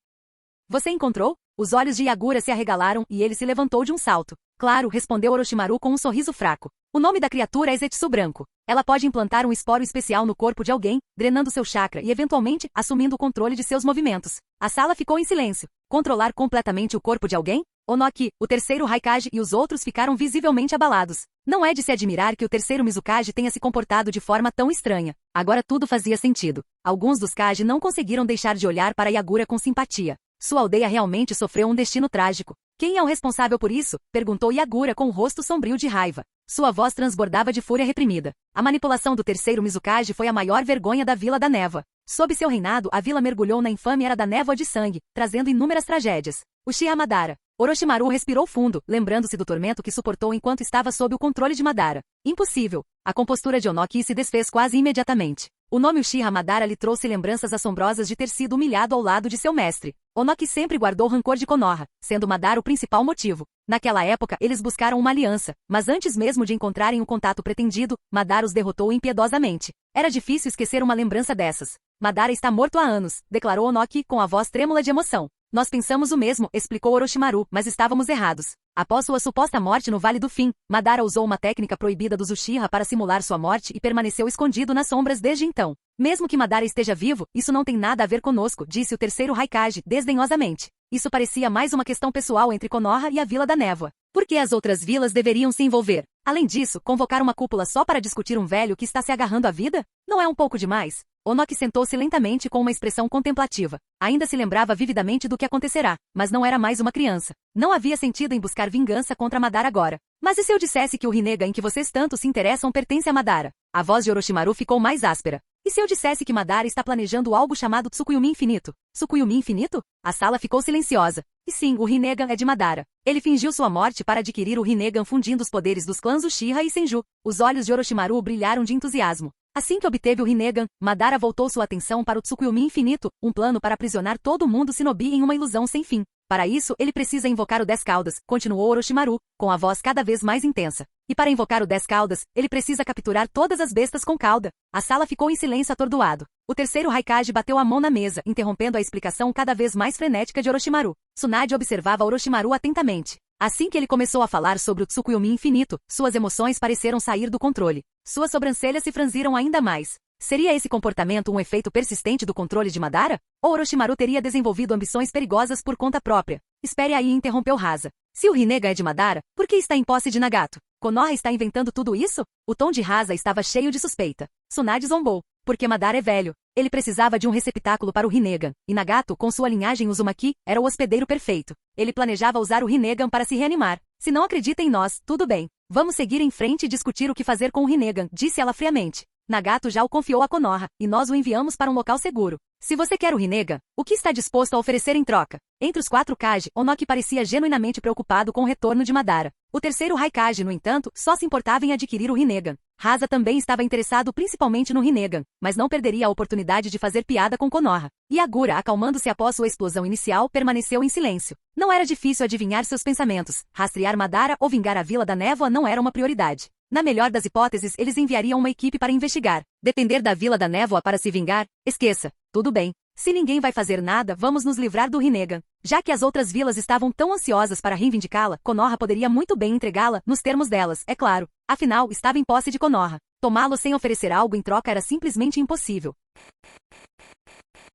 Você encontrou? Os olhos de Yagura se arregalaram e ele se levantou de um salto. Claro, respondeu Orochimaru com um sorriso fraco. O nome da criatura é Zetsu Branco. Ela pode implantar um esporo especial no corpo de alguém, drenando seu chakra e eventualmente assumindo o controle de seus movimentos. A sala ficou em silêncio. Controlar completamente o corpo de alguém? Onoki, o terceiro Raikage e os outros ficaram visivelmente abalados. Não é de se admirar que o terceiro Mizukage tenha se comportado de forma tão estranha. Agora tudo fazia sentido. Alguns dos Kage não conseguiram deixar de olhar para Yagura com simpatia. Sua aldeia realmente sofreu um destino trágico. Quem é o responsável por isso? Perguntou Yagura com o rosto sombrio de raiva. Sua voz transbordava de fúria reprimida. A manipulação do terceiro Mizukage foi a maior vergonha da Vila da Névoa. Sob seu reinado, a vila mergulhou na infame Era da Névoa de Sangue, trazendo inúmeras tragédias. Uchiha Madara. Orochimaru respirou fundo, lembrando-se do tormento que suportou enquanto estava sob o controle de Madara. Impossível. A compostura de Onoki se desfez quase imediatamente. O nome Uchiha Madara lhe trouxe lembranças assombrosas de ter sido humilhado ao lado de seu mestre. Onoki sempre guardou rancor de Konoha, sendo Madara o principal motivo. Naquela época, eles buscaram uma aliança, mas antes mesmo de encontrarem o contato pretendido, Madara os derrotou impiedosamente. Era difícil esquecer uma lembrança dessas. Madara está morto há anos, declarou Onoki com a voz trêmula de emoção. Nós pensamos o mesmo, explicou Orochimaru, mas estávamos errados. Após sua suposta morte no Vale do Fim, Madara usou uma técnica proibida dos Uchiha para simular sua morte e permaneceu escondido nas sombras desde então. Mesmo que Madara esteja vivo, isso não tem nada a ver conosco, disse o terceiro Raikage, desdenhosamente. Isso parecia mais uma questão pessoal entre Konoha e a Vila da Névoa. Por que as outras vilas deveriam se envolver? Além disso, convocar uma cúpula só para discutir um velho que está se agarrando à vida? Não é um pouco demais? Onoki sentou-se lentamente com uma expressão contemplativa. Ainda se lembrava vividamente do que acontecerá, mas não era mais uma criança. Não havia sentido em buscar vingança contra Madara agora. Mas e se eu dissesse que o Rinnegan em que vocês tanto se interessam pertence a Madara? A voz de Orochimaru ficou mais áspera. E se eu dissesse que Madara está planejando algo chamado Tsukuyomi Infinito? Tsukuyomi Infinito? A sala ficou silenciosa. E sim, o Rinnegan é de Madara. Ele fingiu sua morte para adquirir o Rinnegan fundindo os poderes dos clãs Uchiha e Senju. Os olhos de Orochimaru brilharam de entusiasmo. Assim que obteve o Rinnegan, Madara voltou sua atenção para o Tsukuyomi Infinito, um plano para aprisionar todo mundo Shinobi em uma ilusão sem fim. Para isso, ele precisa invocar o 10 Caudas, continuou Orochimaru, com a voz cada vez mais intensa. E para invocar o 10 Caudas, ele precisa capturar todas as bestas com cauda. A sala ficou em silêncio atordoado. O terceiro Raikage bateu a mão na mesa, interrompendo a explicação cada vez mais frenética de Orochimaru. Tsunade observava Orochimaru atentamente. Assim que ele começou a falar sobre o Tsukuyomi Infinito, suas emoções pareceram sair do controle. Suas sobrancelhas se franziram ainda mais. Seria esse comportamento um efeito persistente do controle de Madara? Ou Orochimaru teria desenvolvido ambições perigosas por conta própria? Espere aí, interrompeu Rasa. Se o Rinnegan é de Madara, por que está em posse de Nagato? Konoha está inventando tudo isso? O tom de Rasa estava cheio de suspeita. Tsunade zombou. Porque Madara é velho. Ele precisava de um receptáculo para o Rinnegan, e Nagato, com sua linhagem Uzumaki, era o hospedeiro perfeito. Ele planejava usar o Rinnegan para se reanimar. Se não acredita em nós, tudo bem. Vamos seguir em frente e discutir o que fazer com o Rinnegan, disse ela friamente. Nagato já o confiou a Konoha, e nós o enviamos para um local seguro. Se você quer o Rinnegan, o que está disposto a oferecer em troca? Entre os 4 Kage, Onoki parecia genuinamente preocupado com o retorno de Madara. O terceiro Raikage, no entanto, só se importava em adquirir o Rinnegan. Rasa também estava interessado principalmente no Rinnegan, mas não perderia a oportunidade de fazer piada com Konoha. Yagura, acalmando-se após sua explosão inicial, permaneceu em silêncio. Não era difícil adivinhar seus pensamentos. Rastrear Madara ou vingar a Vila da Névoa não era uma prioridade. Na melhor das hipóteses, eles enviariam uma equipe para investigar. Depender da Vila da Névoa para se vingar? Esqueça. Tudo bem. Se ninguém vai fazer nada, vamos nos livrar do Rinnegan. Já que as outras vilas estavam tão ansiosas para reivindicá-la, Konoha poderia muito bem entregá-la, nos termos delas, é claro. Afinal, estava em posse de Konoha. Tomá-lo sem oferecer algo em troca era simplesmente impossível.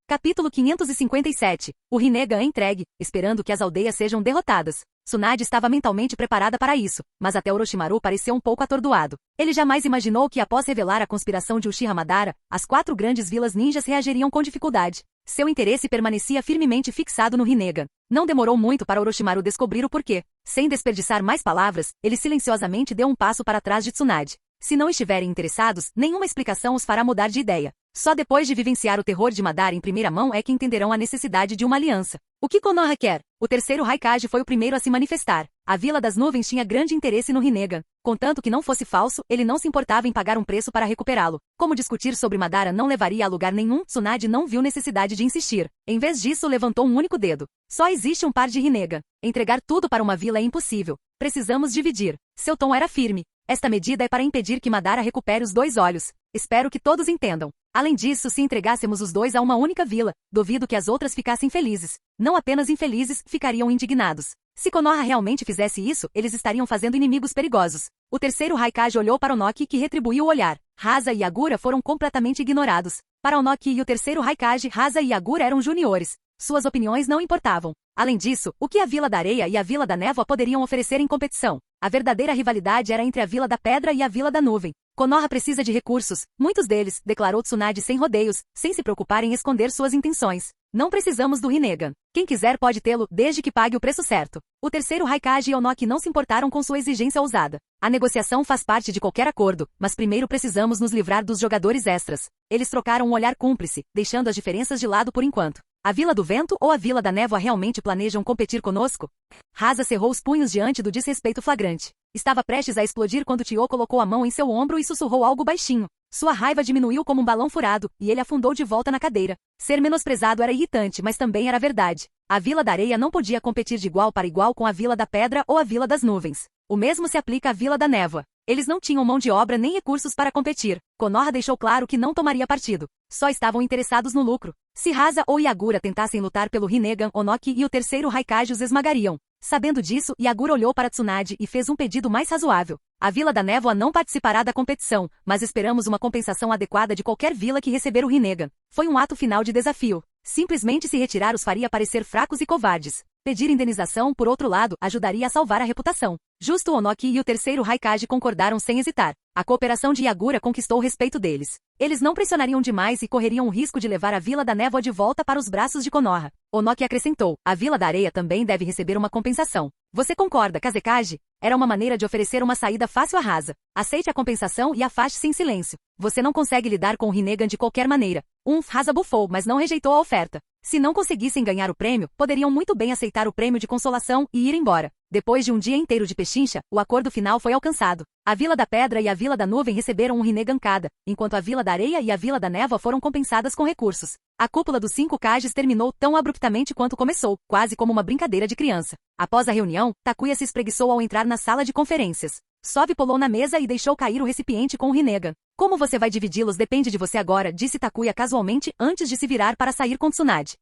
Capítulo 557. O Rinnegan é entregue, esperando que as aldeias sejam derrotadas. Tsunade estava mentalmente preparada para isso, mas até Orochimaru pareceu um pouco atordoado. Ele jamais imaginou que após revelar a conspiração de Uchiha Madara, as 4 grandes vilas ninjas reagiriam com dificuldade. Seu interesse permanecia firmemente fixado no Rinnegan. Não demorou muito para Orochimaru descobrir o porquê. Sem desperdiçar mais palavras, ele silenciosamente deu um passo para trás de Tsunade. Se não estiverem interessados, nenhuma explicação os fará mudar de ideia. Só depois de vivenciar o terror de Madara em primeira mão é que entenderão a necessidade de uma aliança. O que Konoha quer? O terceiro Raikage foi o primeiro a se manifestar. A Vila das Nuvens tinha grande interesse no Rinnegan. Contanto que não fosse falso, ele não se importava em pagar um preço para recuperá-lo. Como discutir sobre Madara não levaria a lugar nenhum, Tsunade não viu necessidade de insistir. Em vez disso, levantou um único dedo. Só existe um par de Rinnegan. Entregar tudo para uma vila é impossível. Precisamos dividir. Seu tom era firme. Esta medida é para impedir que Madara recupere os 2 olhos. Espero que todos entendam. Além disso, se entregássemos os dois a uma única vila, duvido que as outras ficassem felizes. Não apenas infelizes, ficariam indignados. Se Konoha realmente fizesse isso, eles estariam fazendo inimigos perigosos. O terceiro Raikage olhou para Onoki, que retribuiu o olhar. Rasa e Agura foram completamente ignorados. Para Onoki e o terceiro Raikage, Rasa e Agura eram juniores. Suas opiniões não importavam. Além disso, o que a Vila da Areia e a Vila da Névoa poderiam oferecer em competição? A verdadeira rivalidade era entre a Vila da Pedra e a Vila da Nuvem. Konoha precisa de recursos, muitos deles, declarou Tsunade sem rodeios, sem se preocupar em esconder suas intenções. Não precisamos do Rinnegan. Quem quiser pode tê-lo, desde que pague o preço certo. O terceiro Raikage e Onoki não se importaram com sua exigência ousada. A negociação faz parte de qualquer acordo, mas primeiro precisamos nos livrar dos jogadores extras. Eles trocaram um olhar cúmplice, deixando as diferenças de lado por enquanto. A Vila do Vento ou a Vila da Névoa realmente planejam competir conosco? Rasa cerrou os punhos diante do desrespeito flagrante. Estava prestes a explodir quando Tio colocou a mão em seu ombro e sussurrou algo baixinho. Sua raiva diminuiu como um balão furado, e ele afundou de volta na cadeira. Ser menosprezado era irritante, mas também era verdade. A Vila da Areia não podia competir de igual para igual com a Vila da Pedra ou a Vila das Nuvens. O mesmo se aplica à Vila da Névoa. Eles não tinham mão de obra nem recursos para competir. Konoha deixou claro que não tomaria partido. Só estavam interessados no lucro. Se Rasa ou Yagura tentassem lutar pelo Rinnegan, Onoki e o terceiro Raikage os esmagariam. Sabendo disso, Yagura olhou para Tsunade e fez um pedido mais razoável. A Vila da Névoa não participará da competição, mas esperamos uma compensação adequada de qualquer vila que receber o Rinnegan. Foi um ato final de desafio. Simplesmente se retirar os faria parecer fracos e covardes. Pedir indenização, por outro lado, ajudaria a salvar a reputação. Justo Onoki e o terceiro Raikage concordaram sem hesitar. A cooperação de Yagura conquistou o respeito deles. Eles não pressionariam demais e correriam o risco de levar a Vila da Névoa de volta para os braços de Konoha. Onoki acrescentou, a Vila da Areia também deve receber uma compensação. Você concorda, Kazekage? Era uma maneira de oferecer uma saída fácil a Rasa. Aceite a compensação e afaste-se em silêncio. Você não consegue lidar com o Rinnegan de qualquer maneira. Rasa bufou, mas não rejeitou a oferta. Se não conseguissem ganhar o prêmio, poderiam muito bem aceitar o prêmio de consolação e ir embora. Depois de um dia inteiro de pechincha, o acordo final foi alcançado. A Vila da Pedra e a Vila da Nuvem receberam um Rinnegan cada, enquanto a Vila da Areia e a Vila da Névoa foram compensadas com recursos. A cúpula dos 5 Kages terminou tão abruptamente quanto começou, quase como uma brincadeira de criança. Após a reunião, Takuya se espreguiçou ao entrar na sala de conferências. Sove pulou na mesa e deixou cair o recipiente com o Rinnegan. Como você vai dividi-los depende de você agora, disse Takuya casualmente antes de se virar para sair com Tsunade.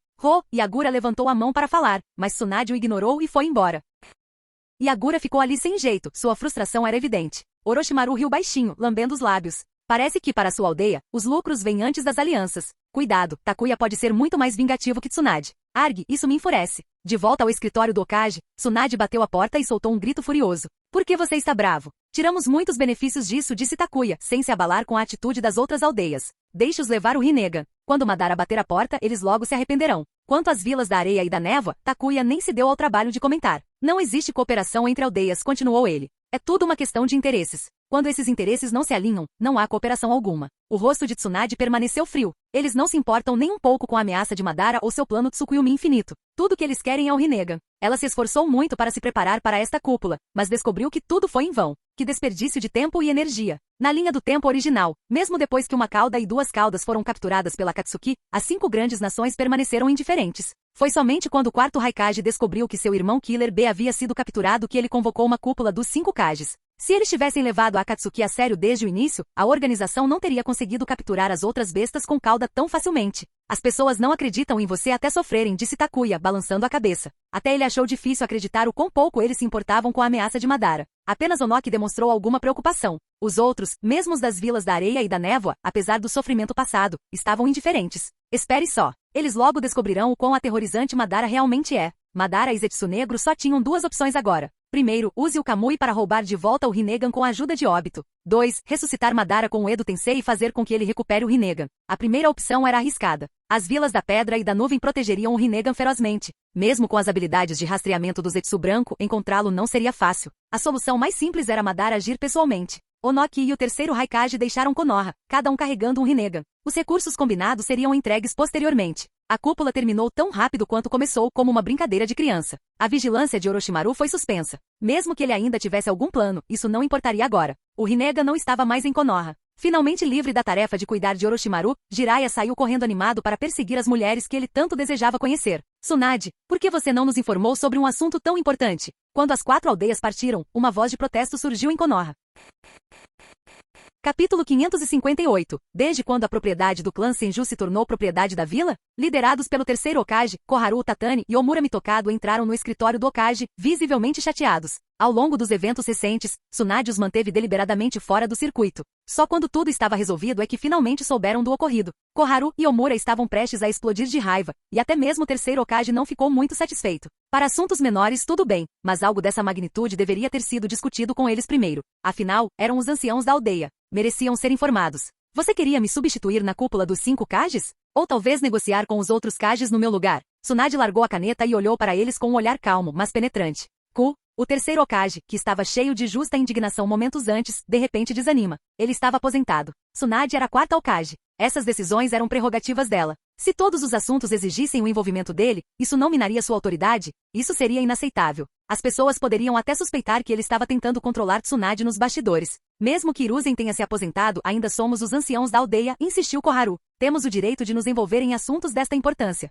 Yagura levantou a mão para falar, mas Tsunade o ignorou e foi embora. Yagura ficou ali sem jeito, sua frustração era evidente. Orochimaru riu baixinho, lambendo os lábios. Parece que para sua aldeia, os lucros vêm antes das alianças. Cuidado, Takuya pode ser muito mais vingativo que Tsunade. Arg, isso me enfurece. De volta ao escritório do Hokage, Tsunade bateu a porta e soltou um grito furioso. Por que você está bravo? Tiramos muitos benefícios disso, disse Takuya, sem se abalar com a atitude das outras aldeias. Deixe-os levar o Rinnegan. Quando Madara bater a porta, eles logo se arrependerão. Quanto às vilas da Areia e da Névoa, Takuya nem se deu ao trabalho de comentar. Não existe cooperação entre aldeias, continuou ele. É tudo uma questão de interesses. Quando esses interesses não se alinham, não há cooperação alguma. O rosto de Tsunade permaneceu frio. Eles não se importam nem um pouco com a ameaça de Madara ou seu plano Tsukuyomi infinito. Tudo que eles querem é o Rinnegan. Ela se esforçou muito para se preparar para esta cúpula, mas descobriu que tudo foi em vão. Que desperdício de tempo e energia. Na linha do tempo original, mesmo depois que uma cauda e 2 caudas foram capturadas pela Akatsuki, as 5 grandes nações permaneceram indiferentes. Foi somente quando o quarto Raikage descobriu que seu irmão Killer B havia sido capturado que ele convocou uma cúpula dos 5 Kages. Se eles tivessem levado a Akatsuki a sério desde o início, a organização não teria conseguido capturar as outras bestas com cauda tão facilmente. As pessoas não acreditam em você até sofrerem, disse Takuya, balançando a cabeça. Até ele achou difícil acreditar o quão pouco eles se importavam com a ameaça de Madara. Apenas Onoki demonstrou alguma preocupação. Os outros, mesmo os das vilas da Areia e da Névoa, apesar do sofrimento passado, estavam indiferentes. Espere só. Eles logo descobrirão o quão aterrorizante Madara realmente é. Madara e Zetsu Negro só tinham 2 opções agora. Primeiro, use o Kamui para roubar de volta o Rinnegan com a ajuda de Obito. 2. Ressuscitar Madara com o Edo Tensei e fazer com que ele recupere o Rinnegan. A primeira opção era arriscada. As vilas da Pedra e da Nuvem protegeriam o Rinnegan ferozmente. Mesmo com as habilidades de rastreamento do Zetsu Branco, encontrá-lo não seria fácil. A solução mais simples era Madara agir pessoalmente. Onoki e o terceiro Raikage deixaram Konoha, cada um carregando um Rinnegan. Os recursos combinados seriam entregues posteriormente. A cúpula terminou tão rápido quanto começou, como uma brincadeira de criança. A vigilância de Orochimaru foi suspensa. Mesmo que ele ainda tivesse algum plano, isso não importaria agora. O Rinnegan não estava mais em Konoha. Finalmente livre da tarefa de cuidar de Orochimaru, Jiraiya saiu correndo animado para perseguir as mulheres que ele tanto desejava conhecer. Tsunade, por que você não nos informou sobre um assunto tão importante? Quando as 4 aldeias partiram, uma voz de protesto surgiu em Konoha. Capítulo 558. Desde quando a propriedade do clã Senju se tornou propriedade da vila? Liderados pelo terceiro Hokage, Koharu Tatani e Omura Mitokado entraram no escritório do Hokage, visivelmente chateados. Ao longo dos eventos recentes, Tsunade os manteve deliberadamente fora do circuito. Só quando tudo estava resolvido é que finalmente souberam do ocorrido. Koharu e Omura estavam prestes a explodir de raiva, e até mesmo o terceiro Hokage não ficou muito satisfeito. Para assuntos menores tudo bem, mas algo dessa magnitude deveria ter sido discutido com eles primeiro. Afinal, eram os anciãos da aldeia. Mereciam ser informados. Você queria me substituir na cúpula dos 5 Kages? Ou talvez negociar com os outros Kages no meu lugar? Tsunade largou a caneta e olhou para eles com um olhar calmo, mas penetrante. O terceiro Hokage, que estava cheio de justa indignação momentos antes, de repente desanima. Ele estava aposentado. Tsunade era a quarta Hokage. Essas decisões eram prerrogativas dela. Se todos os assuntos exigissem o envolvimento dele, isso não minaria sua autoridade? Isso seria inaceitável. As pessoas poderiam até suspeitar que ele estava tentando controlar Tsunade nos bastidores. Mesmo que Hiruzen tenha se aposentado, ainda somos os anciãos da aldeia, insistiu Koharu. Temos o direito de nos envolver em assuntos desta importância.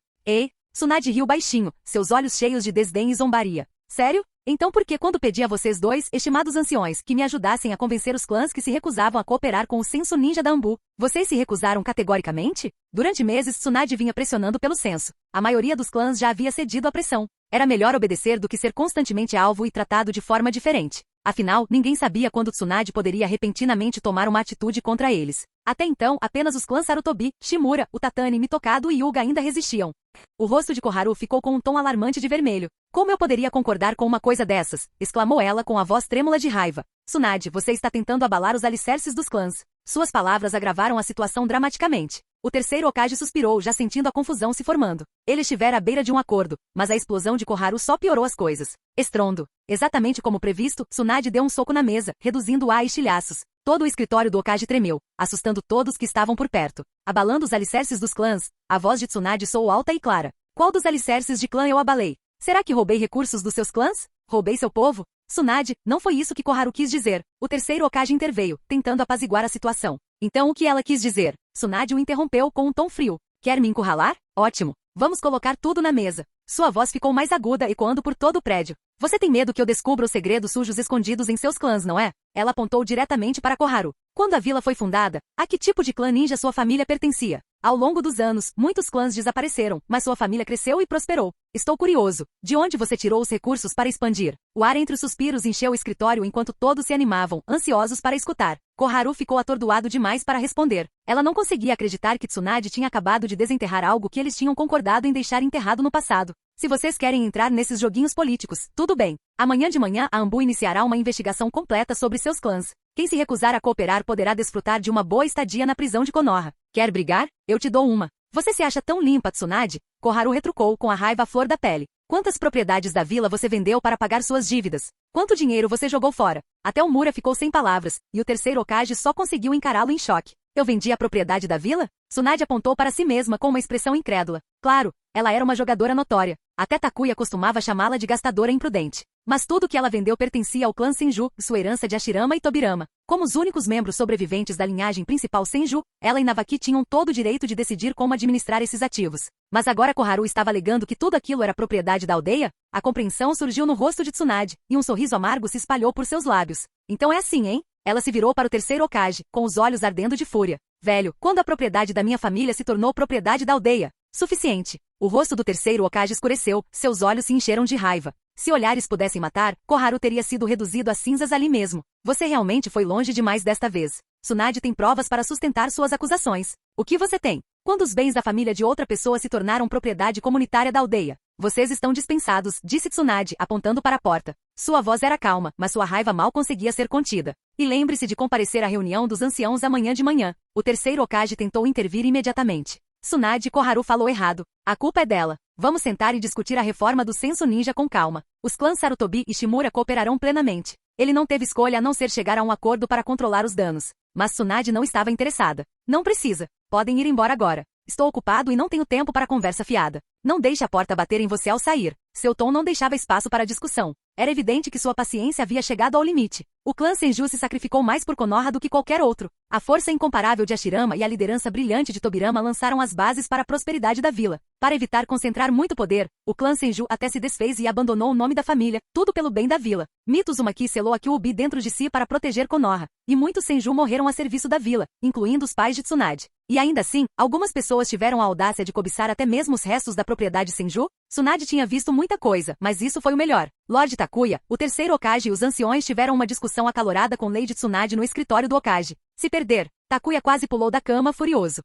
Tsunade riu baixinho, seus olhos cheios de desdém e zombaria. Sério? Então por que quando pedi a vocês dois, estimados anciões, que me ajudassem a convencer os clãs que se recusavam a cooperar com o censo ninja da Anbu, vocês se recusaram categoricamente? Durante meses Tsunade vinha pressionando pelo censo. A maioria dos clãs já havia cedido à pressão. Era melhor obedecer do que ser constantemente alvo e tratado de forma diferente. Afinal, ninguém sabia quando Tsunade poderia repentinamente tomar uma atitude contra eles. Até então, apenas os clãs Sarutobi, Shimura, Utatani, Mitokado e Hyuga ainda resistiam. O rosto de Koharu ficou com um tom alarmante de vermelho. Como eu poderia concordar com uma coisa dessas? Exclamou ela com a voz trêmula de raiva. Tsunade, você está tentando abalar os alicerces dos clãs. Suas palavras agravaram a situação dramaticamente. O terceiro Hokage suspirou, já sentindo a confusão se formando. Ele estivera à beira de um acordo, mas a explosão de Koharu só piorou as coisas. Estrondo. Exatamente como previsto, Tsunade deu um soco na mesa, reduzindo-a a estilhaços. Todo o escritório do Hokage tremeu, assustando todos que estavam por perto. Abalando os alicerces dos clãs, a voz de Tsunade soou alta e clara. Qual dos alicerces de clã eu abalei? Será que roubei recursos dos seus clãs? Roubei seu povo? Tsunade, não foi isso que Koharu quis dizer. O terceiro Hokage interveio, tentando apaziguar a situação. Então o que ela quis dizer? Tsunade o interrompeu com um tom frio. Quer me encurralar? Ótimo. Vamos colocar tudo na mesa. Sua voz ficou mais aguda, ecoando por todo o prédio. Você tem medo que eu descubra os segredos sujos escondidos em seus clãs, não é? Ela apontou diretamente para Koharu. Quando a vila foi fundada, a que tipo de clã ninja sua família pertencia? Ao longo dos anos, muitos clãs desapareceram, mas sua família cresceu e prosperou. Estou curioso. De onde você tirou os recursos para expandir? O ar entre os suspiros encheu o escritório enquanto todos se animavam, ansiosos para escutar. Koharu ficou atordoado demais para responder. Ela não conseguia acreditar que Tsunade tinha acabado de desenterrar algo que eles tinham concordado em deixar enterrado no passado. Se vocês querem entrar nesses joguinhos políticos, tudo bem. Amanhã de manhã a Anbu iniciará uma investigação completa sobre seus clãs. Quem se recusar a cooperar poderá desfrutar de uma boa estadia na prisão de Konoha. Quer brigar? Eu te dou uma. Você se acha tão limpa, Tsunade? Koharu retrucou com a raiva à flor da pele. Quantas propriedades da vila você vendeu para pagar suas dívidas? Quanto dinheiro você jogou fora? Até o Mura ficou sem palavras, e o terceiro Hokage só conseguiu encará-lo em choque. Eu vendi a propriedade da vila? Tsunade apontou para si mesma com uma expressão incrédula. Claro, ela era uma jogadora notória. Até Takuya costumava chamá-la de gastadora imprudente. Mas tudo que ela vendeu pertencia ao clã Senju, sua herança de Hashirama e Tobirama. Como os únicos membros sobreviventes da linhagem principal Senju, ela e Navaki tinham todo o direito de decidir como administrar esses ativos. Mas agora Koharu estava alegando que tudo aquilo era propriedade da aldeia? A compreensão surgiu no rosto de Tsunade, e um sorriso amargo se espalhou por seus lábios. Então é assim, hein? Ela se virou para o terceiro Hokage, com os olhos ardendo de fúria. Velho, quando a propriedade da minha família se tornou propriedade da aldeia? Suficiente. O rosto do terceiro Hokage escureceu, seus olhos se encheram de raiva. Se olhares pudessem matar, Koharu teria sido reduzido a cinzas ali mesmo. Você realmente foi longe demais desta vez. Tsunade tem provas para sustentar suas acusações. O que você tem? Quando os bens da família de outra pessoa se tornaram propriedade comunitária da aldeia? Vocês estão dispensados, disse Tsunade, apontando para a porta. Sua voz era calma, mas sua raiva mal conseguia ser contida. E lembre-se de comparecer à reunião dos anciãos amanhã de manhã. O terceiro Hokage tentou intervir imediatamente. Tsunade Koharu falou errado. A culpa é dela. Vamos sentar e discutir a reforma do censo ninja com calma. Os clãs Sarutobi e Shimura cooperarão plenamente. Ele não teve escolha a não ser chegar a um acordo para controlar os danos. Mas Tsunade não estava interessada. Não precisa. Podem ir embora agora. Estou ocupado e não tenho tempo para conversa fiada. Não deixe a porta bater em você ao sair. Seu tom não deixava espaço para discussão. Era evidente que sua paciência havia chegado ao limite. O clã Senju se sacrificou mais por Konoha do que qualquer outro. A força incomparável de Hashirama e a liderança brilhante de Tobirama lançaram as bases para a prosperidade da vila. Para evitar concentrar muito poder, o clã Senju até se desfez e abandonou o nome da família, tudo pelo bem da vila. Mito Uzumaki selou a Kyuubi dentro de si para proteger Konoha. E muitos Senju morreram a serviço da vila, incluindo os pais de Tsunade. E ainda assim, algumas pessoas tiveram a audácia de cobiçar até mesmo os restos da propriedade Senju. Tsunade tinha visto muita coisa, mas isso foi o melhor. Lord Takuya, o terceiro Hokage e os anciões tiveram uma discussão acalorada com Lady Tsunade no escritório do Hokage. Se perder, Takuya quase pulou da cama furioso.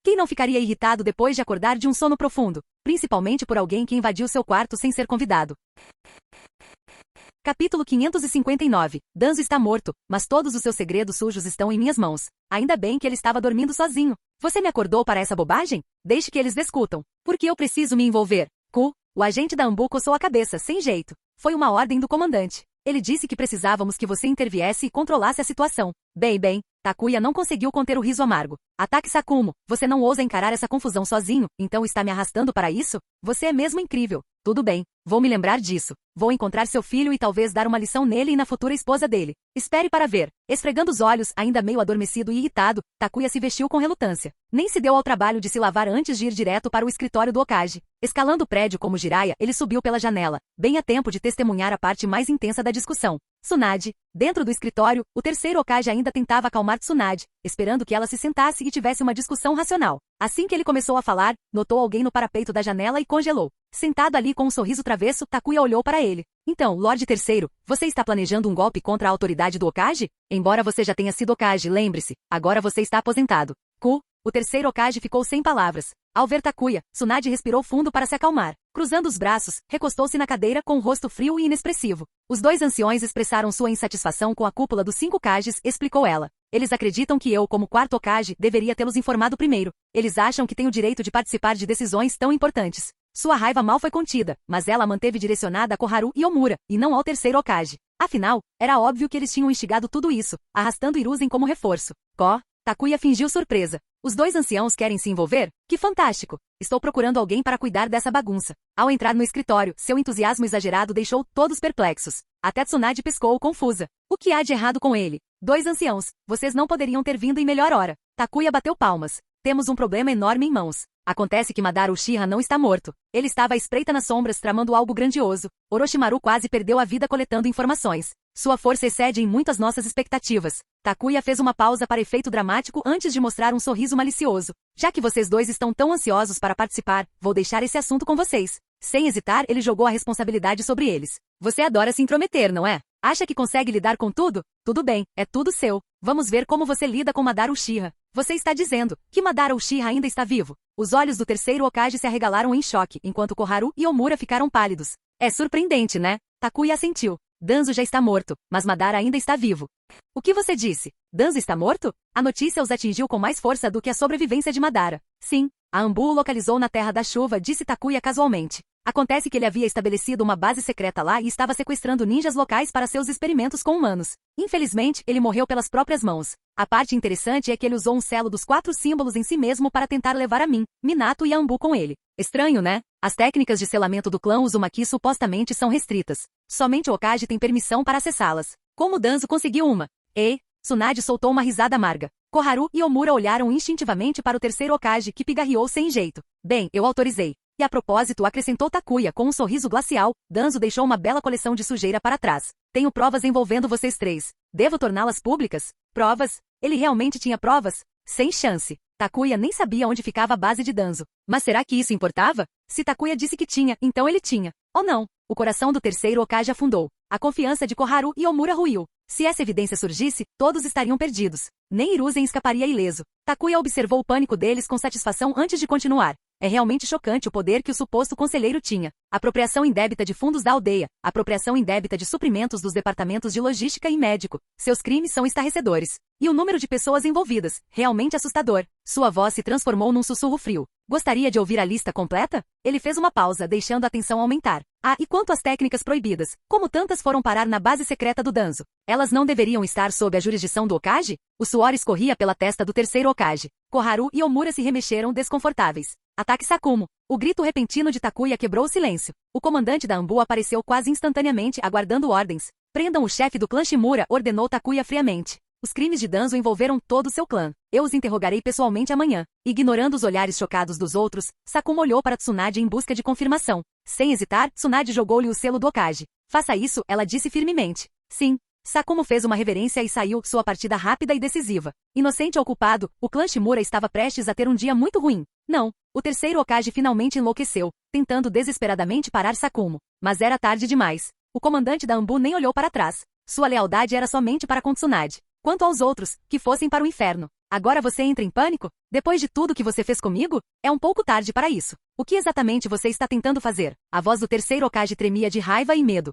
Quem não ficaria irritado depois de acordar de um sono profundo, principalmente por alguém que invadiu seu quarto sem ser convidado? Capítulo 559. Danzo está morto, mas todos os seus segredos sujos estão em minhas mãos. Ainda bem que ele estava dormindo sozinho. Você me acordou para essa bobagem? Deixe que eles discutam. Por que eu preciso me envolver? O agente da Anbu coçou a cabeça, sem jeito. Foi uma ordem do comandante. Ele disse que precisávamos que você interviesse e controlasse a situação. Bem, Takuya não conseguiu conter o riso amargo. Ataque Sakumo, você não ousa encarar essa confusão sozinho, então está me arrastando para isso? Você é mesmo incrível. Tudo bem, vou me lembrar disso. Vou encontrar seu filho e talvez dar uma lição nele e na futura esposa dele. Espere para ver. Esfregando os olhos, ainda meio adormecido e irritado, Takuya se vestiu com relutância. Nem se deu ao trabalho de se lavar antes de ir direto para o escritório do Hokage. Escalando o prédio como Jiraiya, ele subiu pela janela, bem a tempo de testemunhar a parte mais intensa da discussão. Tsunade. Dentro do escritório, o terceiro Hokage ainda tentava acalmar Tsunade, esperando que ela se sentasse e tivesse uma discussão racional. Assim que ele começou a falar, notou alguém no parapeito da janela e congelou. Sentado ali com um sorriso travesso, Takuya olhou para ele. Então, Lorde Terceiro, você está planejando um golpe contra a autoridade do Hokage? Embora você já tenha sido Hokage, lembre-se, agora você está aposentado. O terceiro Hokage ficou sem palavras. Ao ver Takuya, Tsunade respirou fundo para se acalmar. Cruzando os braços, recostou-se na cadeira com um rosto frio e inexpressivo. Os dois anciões expressaram sua insatisfação com a cúpula dos 5 Hokages, explicou ela. Eles acreditam que eu, como quarto Hokage, deveria tê-los informado primeiro. Eles acham que tenho o direito de participar de decisões tão importantes. Sua raiva mal foi contida, mas ela a manteve direcionada a Koharu e Omura, e não ao terceiro Hokage. Afinal, era óbvio que eles tinham instigado tudo isso, arrastando Hiruzen como reforço. Takuya fingiu surpresa. Os dois anciãos querem se envolver? Que fantástico! Estou procurando alguém para cuidar dessa bagunça. Ao entrar no escritório, seu entusiasmo exagerado deixou todos perplexos. Até Tsunade piscou confusa. O que há de errado com ele? Dois anciãos, vocês não poderiam ter vindo em melhor hora. Takuya bateu palmas. Temos um problema enorme em mãos. Acontece que Madara Uchiha não está morto. Ele estava à espreita nas sombras tramando algo grandioso. Orochimaru quase perdeu a vida coletando informações. Sua força excede em muito as nossas expectativas. Takuya fez uma pausa para efeito dramático antes de mostrar um sorriso malicioso. Já que vocês dois estão tão ansiosos para participar, vou deixar esse assunto com vocês. Sem hesitar, ele jogou a responsabilidade sobre eles. Você adora se intrometer, não é? Acha que consegue lidar com tudo? Tudo bem, é tudo seu. Vamos ver como você lida com Madara Uchiha. Você está dizendo que Madara Uchiha ainda está vivo. Os olhos do terceiro Hokage se arregalaram em choque, enquanto Koharu e Omura ficaram pálidos. É surpreendente, né? Takuya assentiu. Danzo já está morto, mas Madara ainda está vivo. O que você disse? Danzo está morto? A notícia os atingiu com mais força do que a sobrevivência de Madara. Sim, a Anbu o localizou na Terra da Chuva, disse Takuya casualmente. Acontece que ele havia estabelecido uma base secreta lá e estava sequestrando ninjas locais para seus experimentos com humanos. Infelizmente, ele morreu pelas próprias mãos. A parte interessante é que ele usou um selo dos 4 símbolos em si mesmo para tentar levar a mim, Minato e a Anbu com ele. Estranho, né? As técnicas de selamento do clã Uzumaki supostamente são restritas. Somente o Hokage tem permissão para acessá-las. Como Danzo conseguiu uma? Tsunade soltou uma risada amarga. Koharu e Omura olharam instintivamente para o terceiro Hokage, que pigarreou sem jeito. Bem, eu autorizei. E a propósito, acrescentou Takuya com um sorriso glacial, Danzo deixou uma bela coleção de sujeira para trás. Tenho provas envolvendo vocês 3. Devo torná-las públicas? Provas? Ele realmente tinha provas? Sem chance. Takuya nem sabia onde ficava a base de Danzo. Mas será que isso importava? Se Takuya disse que tinha, então ele tinha. Ou não? O coração do terceiro Hokage afundou. A confiança de Koharu e Omura ruiu. Se essa evidência surgisse, todos estariam perdidos. Nem Hiruzen escaparia ileso. Takuya observou o pânico deles com satisfação antes de continuar. É realmente chocante o poder que o suposto conselheiro tinha. Apropriação indébita de fundos da aldeia. Apropriação indébita de suprimentos dos departamentos de logística e médico. Seus crimes são estarrecedores. E o número de pessoas envolvidas, realmente assustador. Sua voz se transformou num sussurro frio. Gostaria de ouvir a lista completa? Ele fez uma pausa, deixando a tensão aumentar. E quanto às técnicas proibidas? Como tantas foram parar na base secreta do Danzo? Elas não deveriam estar sob a jurisdição do Hokage? O suor escorria pela testa do terceiro Hokage. Koharu e Omura se remexeram desconfortáveis. Ataque Sakumo! O grito repentino de Takuya quebrou o silêncio. O comandante da Anbu apareceu quase instantaneamente aguardando ordens. Prendam o chefe do clã Shimura, ordenou Takuya friamente. Os crimes de Danzo envolveram todo o seu clã. Eu os interrogarei pessoalmente amanhã. Ignorando os olhares chocados dos outros, Sakumo olhou para Tsunade em busca de confirmação. Sem hesitar, Tsunade jogou-lhe o selo do Hokage. Faça isso, ela disse firmemente. Sim. Sakumo fez uma reverência e saiu, sua partida rápida e decisiva. Inocente ou culpado, o clã Shimura estava prestes a ter um dia muito ruim. Não. O terceiro Hokage finalmente enlouqueceu, tentando desesperadamente parar Sakumo. Mas era tarde demais. O comandante da Anbu nem olhou para trás. Sua lealdade era somente para com Tsunade. Quanto aos outros, que fossem para o inferno. Agora você entra em pânico? Depois de tudo que você fez comigo? É um pouco tarde para isso. O que exatamente você está tentando fazer? A voz do terceiro Hokage tremia de raiva e medo.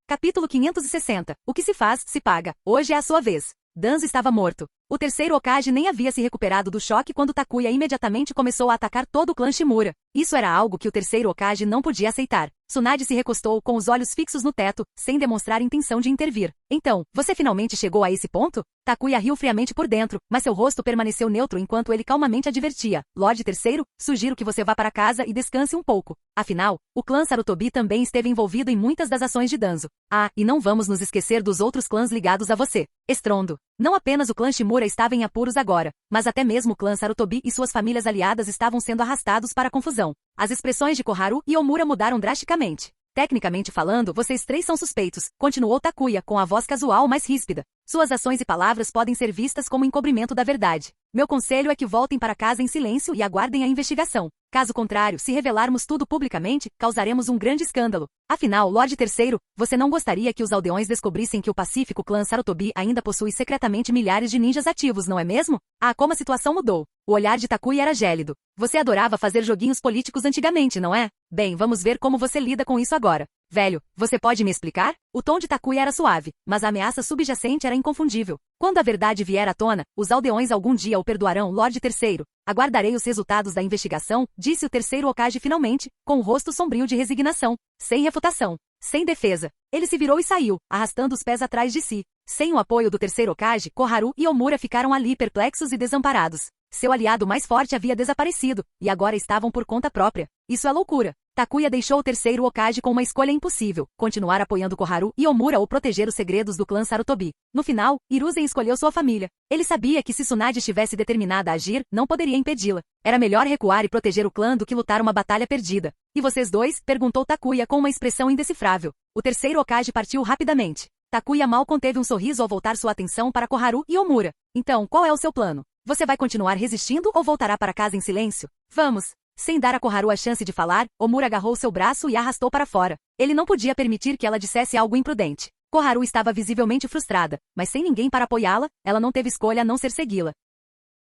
Capítulo 560. O que se faz, se paga. Hoje é a sua vez. Danzo estava morto. O terceiro Hokage nem havia se recuperado do choque quando Takuya imediatamente começou a atacar todo o clã Shimura. Isso era algo que o terceiro Hokage não podia aceitar. Tsunade se recostou com os olhos fixos no teto, sem demonstrar intenção de intervir. Então, você finalmente chegou a esse ponto? Takuya riu friamente por dentro, mas seu rosto permaneceu neutro enquanto ele calmamente advertia. Lorde Terceiro, sugiro que você vá para casa e descanse um pouco. Afinal, o clã Sarutobi também esteve envolvido em muitas das ações de Danzo. Ah, e não vamos nos esquecer dos outros clãs ligados a você. Estrondo. Não apenas o clã Shimura estava em apuros agora, mas até mesmo o clã Sarutobi e suas famílias aliadas estavam sendo arrastados para a confusão. As expressões de Koharu e Omura mudaram drasticamente. Tecnicamente falando, vocês três são suspeitos, continuou Takuya com a voz casual mais ríspida. Suas ações e palavras podem ser vistas como encobrimento da verdade. Meu conselho é que voltem para casa em silêncio e aguardem a investigação. Caso contrário, se revelarmos tudo publicamente, causaremos um grande escândalo. Afinal, Lorde Terceiro, você não gostaria que os aldeões descobrissem que o pacífico clã Sarutobi ainda possui secretamente milhares de ninjas ativos, não é mesmo? Ah, como a situação mudou. O olhar de Takuya era gélido. Você adorava fazer joguinhos políticos antigamente, não é? Bem, vamos ver como você lida com isso agora. Velho, você pode me explicar? O tom de Takuya era suave, mas a ameaça subjacente era inconfundível. Quando a verdade vier à tona, os aldeões algum dia o perdoarão, Lorde Terceiro. Aguardarei os resultados da investigação, disse o terceiro Hokage finalmente, com o rosto sombrio de resignação. Sem refutação. Sem defesa. Ele se virou e saiu, arrastando os pés atrás de si. Sem o apoio do terceiro Hokage, Koharu e Omura ficaram ali perplexos e desamparados. Seu aliado mais forte havia desaparecido, e agora estavam por conta própria. Isso é loucura. Takuya deixou o terceiro Hokage com uma escolha impossível, continuar apoiando Koharu e Omura ou proteger os segredos do clã Sarutobi. No final, Hiruzen escolheu sua família. Ele sabia que se Tsunade estivesse determinada a agir, não poderia impedi-la. Era melhor recuar e proteger o clã do que lutar uma batalha perdida. E vocês dois? Perguntou Takuya com uma expressão indecifrável. O terceiro Hokage partiu rapidamente. Takuya mal conteve um sorriso ao voltar sua atenção para Koharu e Omura. Então, qual é o seu plano? Você vai continuar resistindo ou voltará para casa em silêncio? Vamos! Sem dar a Koharu a chance de falar, Omura agarrou seu braço e a arrastou para fora. Ele não podia permitir que ela dissesse algo imprudente. Koharu estava visivelmente frustrada, mas sem ninguém para apoiá-la, ela não teve escolha a não ser segui-la.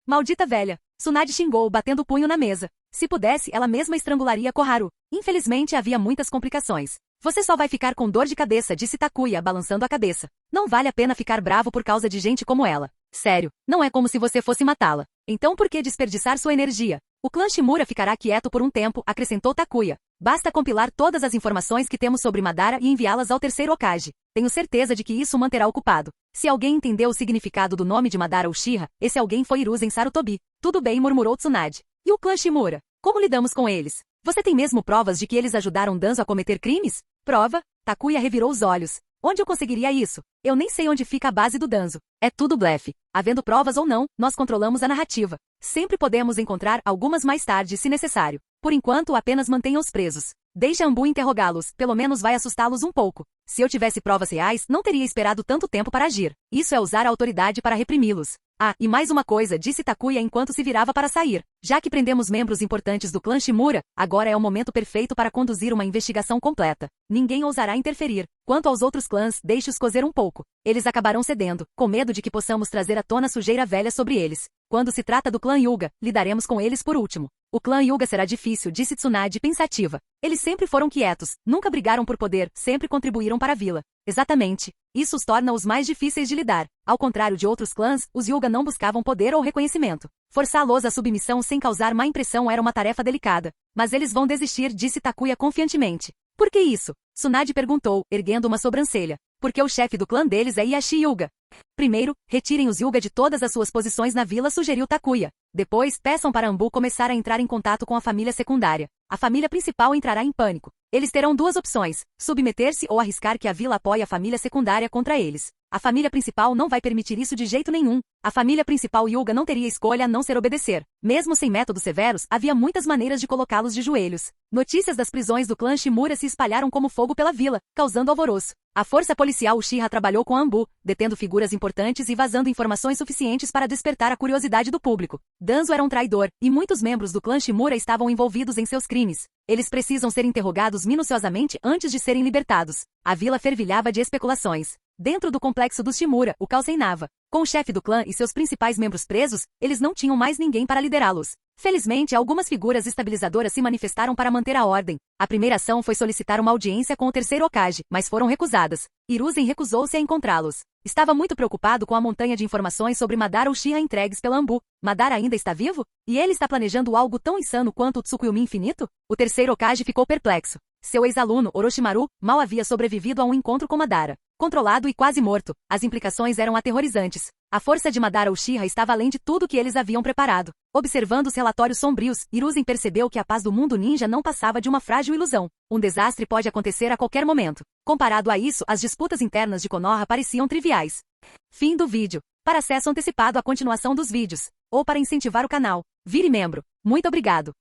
Maldita velha! Tsunade xingou, batendo o punho na mesa. Se pudesse, ela mesma estrangularia Koharu. Infelizmente havia muitas complicações. Você só vai ficar com dor de cabeça, disse Takuya, balançando a cabeça. Não vale a pena ficar bravo por causa de gente como ela. Sério, não é como se você fosse matá-la. Então por que desperdiçar sua energia? O clã Shimura ficará quieto por um tempo, acrescentou Takuya. Basta compilar todas as informações que temos sobre Madara e enviá-las ao terceiro Hokage. Tenho certeza de que isso o manterá ocupado. Se alguém entendeu o significado do nome de Madara Uchiha, esse alguém foi Hiruzen Sarutobi. Tudo bem, murmurou Tsunade. E o clã Shimura? Como lidamos com eles? Você tem mesmo provas de que eles ajudaram Danzo a cometer crimes? Prova? Takuya revirou os olhos. Onde eu conseguiria isso? Eu nem sei onde fica a base do Danzo. É tudo blefe. Havendo provas ou não, nós controlamos a narrativa. Sempre podemos encontrar algumas mais tarde, se necessário. Por enquanto, apenas mantenha-os presos. Deixe a Anbu interrogá-los, pelo menos vai assustá-los um pouco. Se eu tivesse provas reais, não teria esperado tanto tempo para agir. Isso é usar a autoridade para reprimi-los. Ah, e mais uma coisa, disse Takuya enquanto se virava para sair. Já que prendemos membros importantes do clã Shimura, agora é o momento perfeito para conduzir uma investigação completa. Ninguém ousará interferir. Quanto aos outros clãs, deixe-os cozer um pouco. Eles acabarão cedendo, com medo de que possamos trazer à tona sujeira velha sobre eles. Quando se trata do clã Hyuga, lidaremos com eles por último. O clã Hyuga será difícil, disse Tsunade pensativa. Eles sempre foram quietos, nunca brigaram por poder, sempre contribuíram para a vila. Exatamente. Isso os torna os mais difíceis de lidar. Ao contrário de outros clãs, os Hyuga não buscavam poder ou reconhecimento. Forçá-los à submissão sem causar má impressão era uma tarefa delicada. Mas eles vão desistir, disse Takuya confiantemente. Por que isso? Tsunade perguntou, erguendo uma sobrancelha. Porque o chefe do clã deles é Ieyashi Hyuga. Primeiro, retirem os Hyuga de todas as suas posições na vila, sugeriu Takuya. Depois, peçam para Anbu começar a entrar em contato com a família secundária. A família principal entrará em pânico. Eles terão duas opções: submeter-se ou arriscar que a vila apoie a família secundária contra eles. A família principal não vai permitir isso de jeito nenhum. A família principal Yuga não teria escolha a não ser obedecer. Mesmo sem métodos severos, havia muitas maneiras de colocá-los de joelhos. Notícias das prisões do clã Shimura se espalharam como fogo pela vila, causando alvoroço. A força policial Uchiha trabalhou com Anbu, detendo figuras importantes e vazando informações suficientes para despertar a curiosidade do público. Danzo era um traidor, e muitos membros do clã Shimura estavam envolvidos em seus crimes. Eles precisam ser interrogados minuciosamente antes de serem libertados. A vila fervilhava de especulações. Dentro do complexo dos Shimura, o caos reinava. Com o chefe do clã e seus principais membros presos, eles não tinham mais ninguém para liderá-los. Felizmente, algumas figuras estabilizadoras se manifestaram para manter a ordem. A primeira ação foi solicitar uma audiência com o terceiro Hokage, mas foram recusadas. Hiruzen recusou-se a encontrá-los. Estava muito preocupado com a montanha de informações sobre Madara Uchiha entregues pela Anbu. Madara ainda está vivo? E ele está planejando algo tão insano quanto o Tsukuyomi infinito? O terceiro Hokage ficou perplexo. Seu ex-aluno, Orochimaru, mal havia sobrevivido a um encontro com Madara. Controlado e quase morto, as implicações eram aterrorizantes. A força de Madara Uchiha estava além de tudo que eles haviam preparado. Observando os relatórios sombrios, Hiruzen percebeu que a paz do mundo ninja não passava de uma frágil ilusão. Um desastre pode acontecer a qualquer momento. Comparado a isso, as disputas internas de Konoha pareciam triviais. Fim do vídeo. Para acesso antecipado à continuação dos vídeos, ou para incentivar o canal, vire membro. Muito obrigado.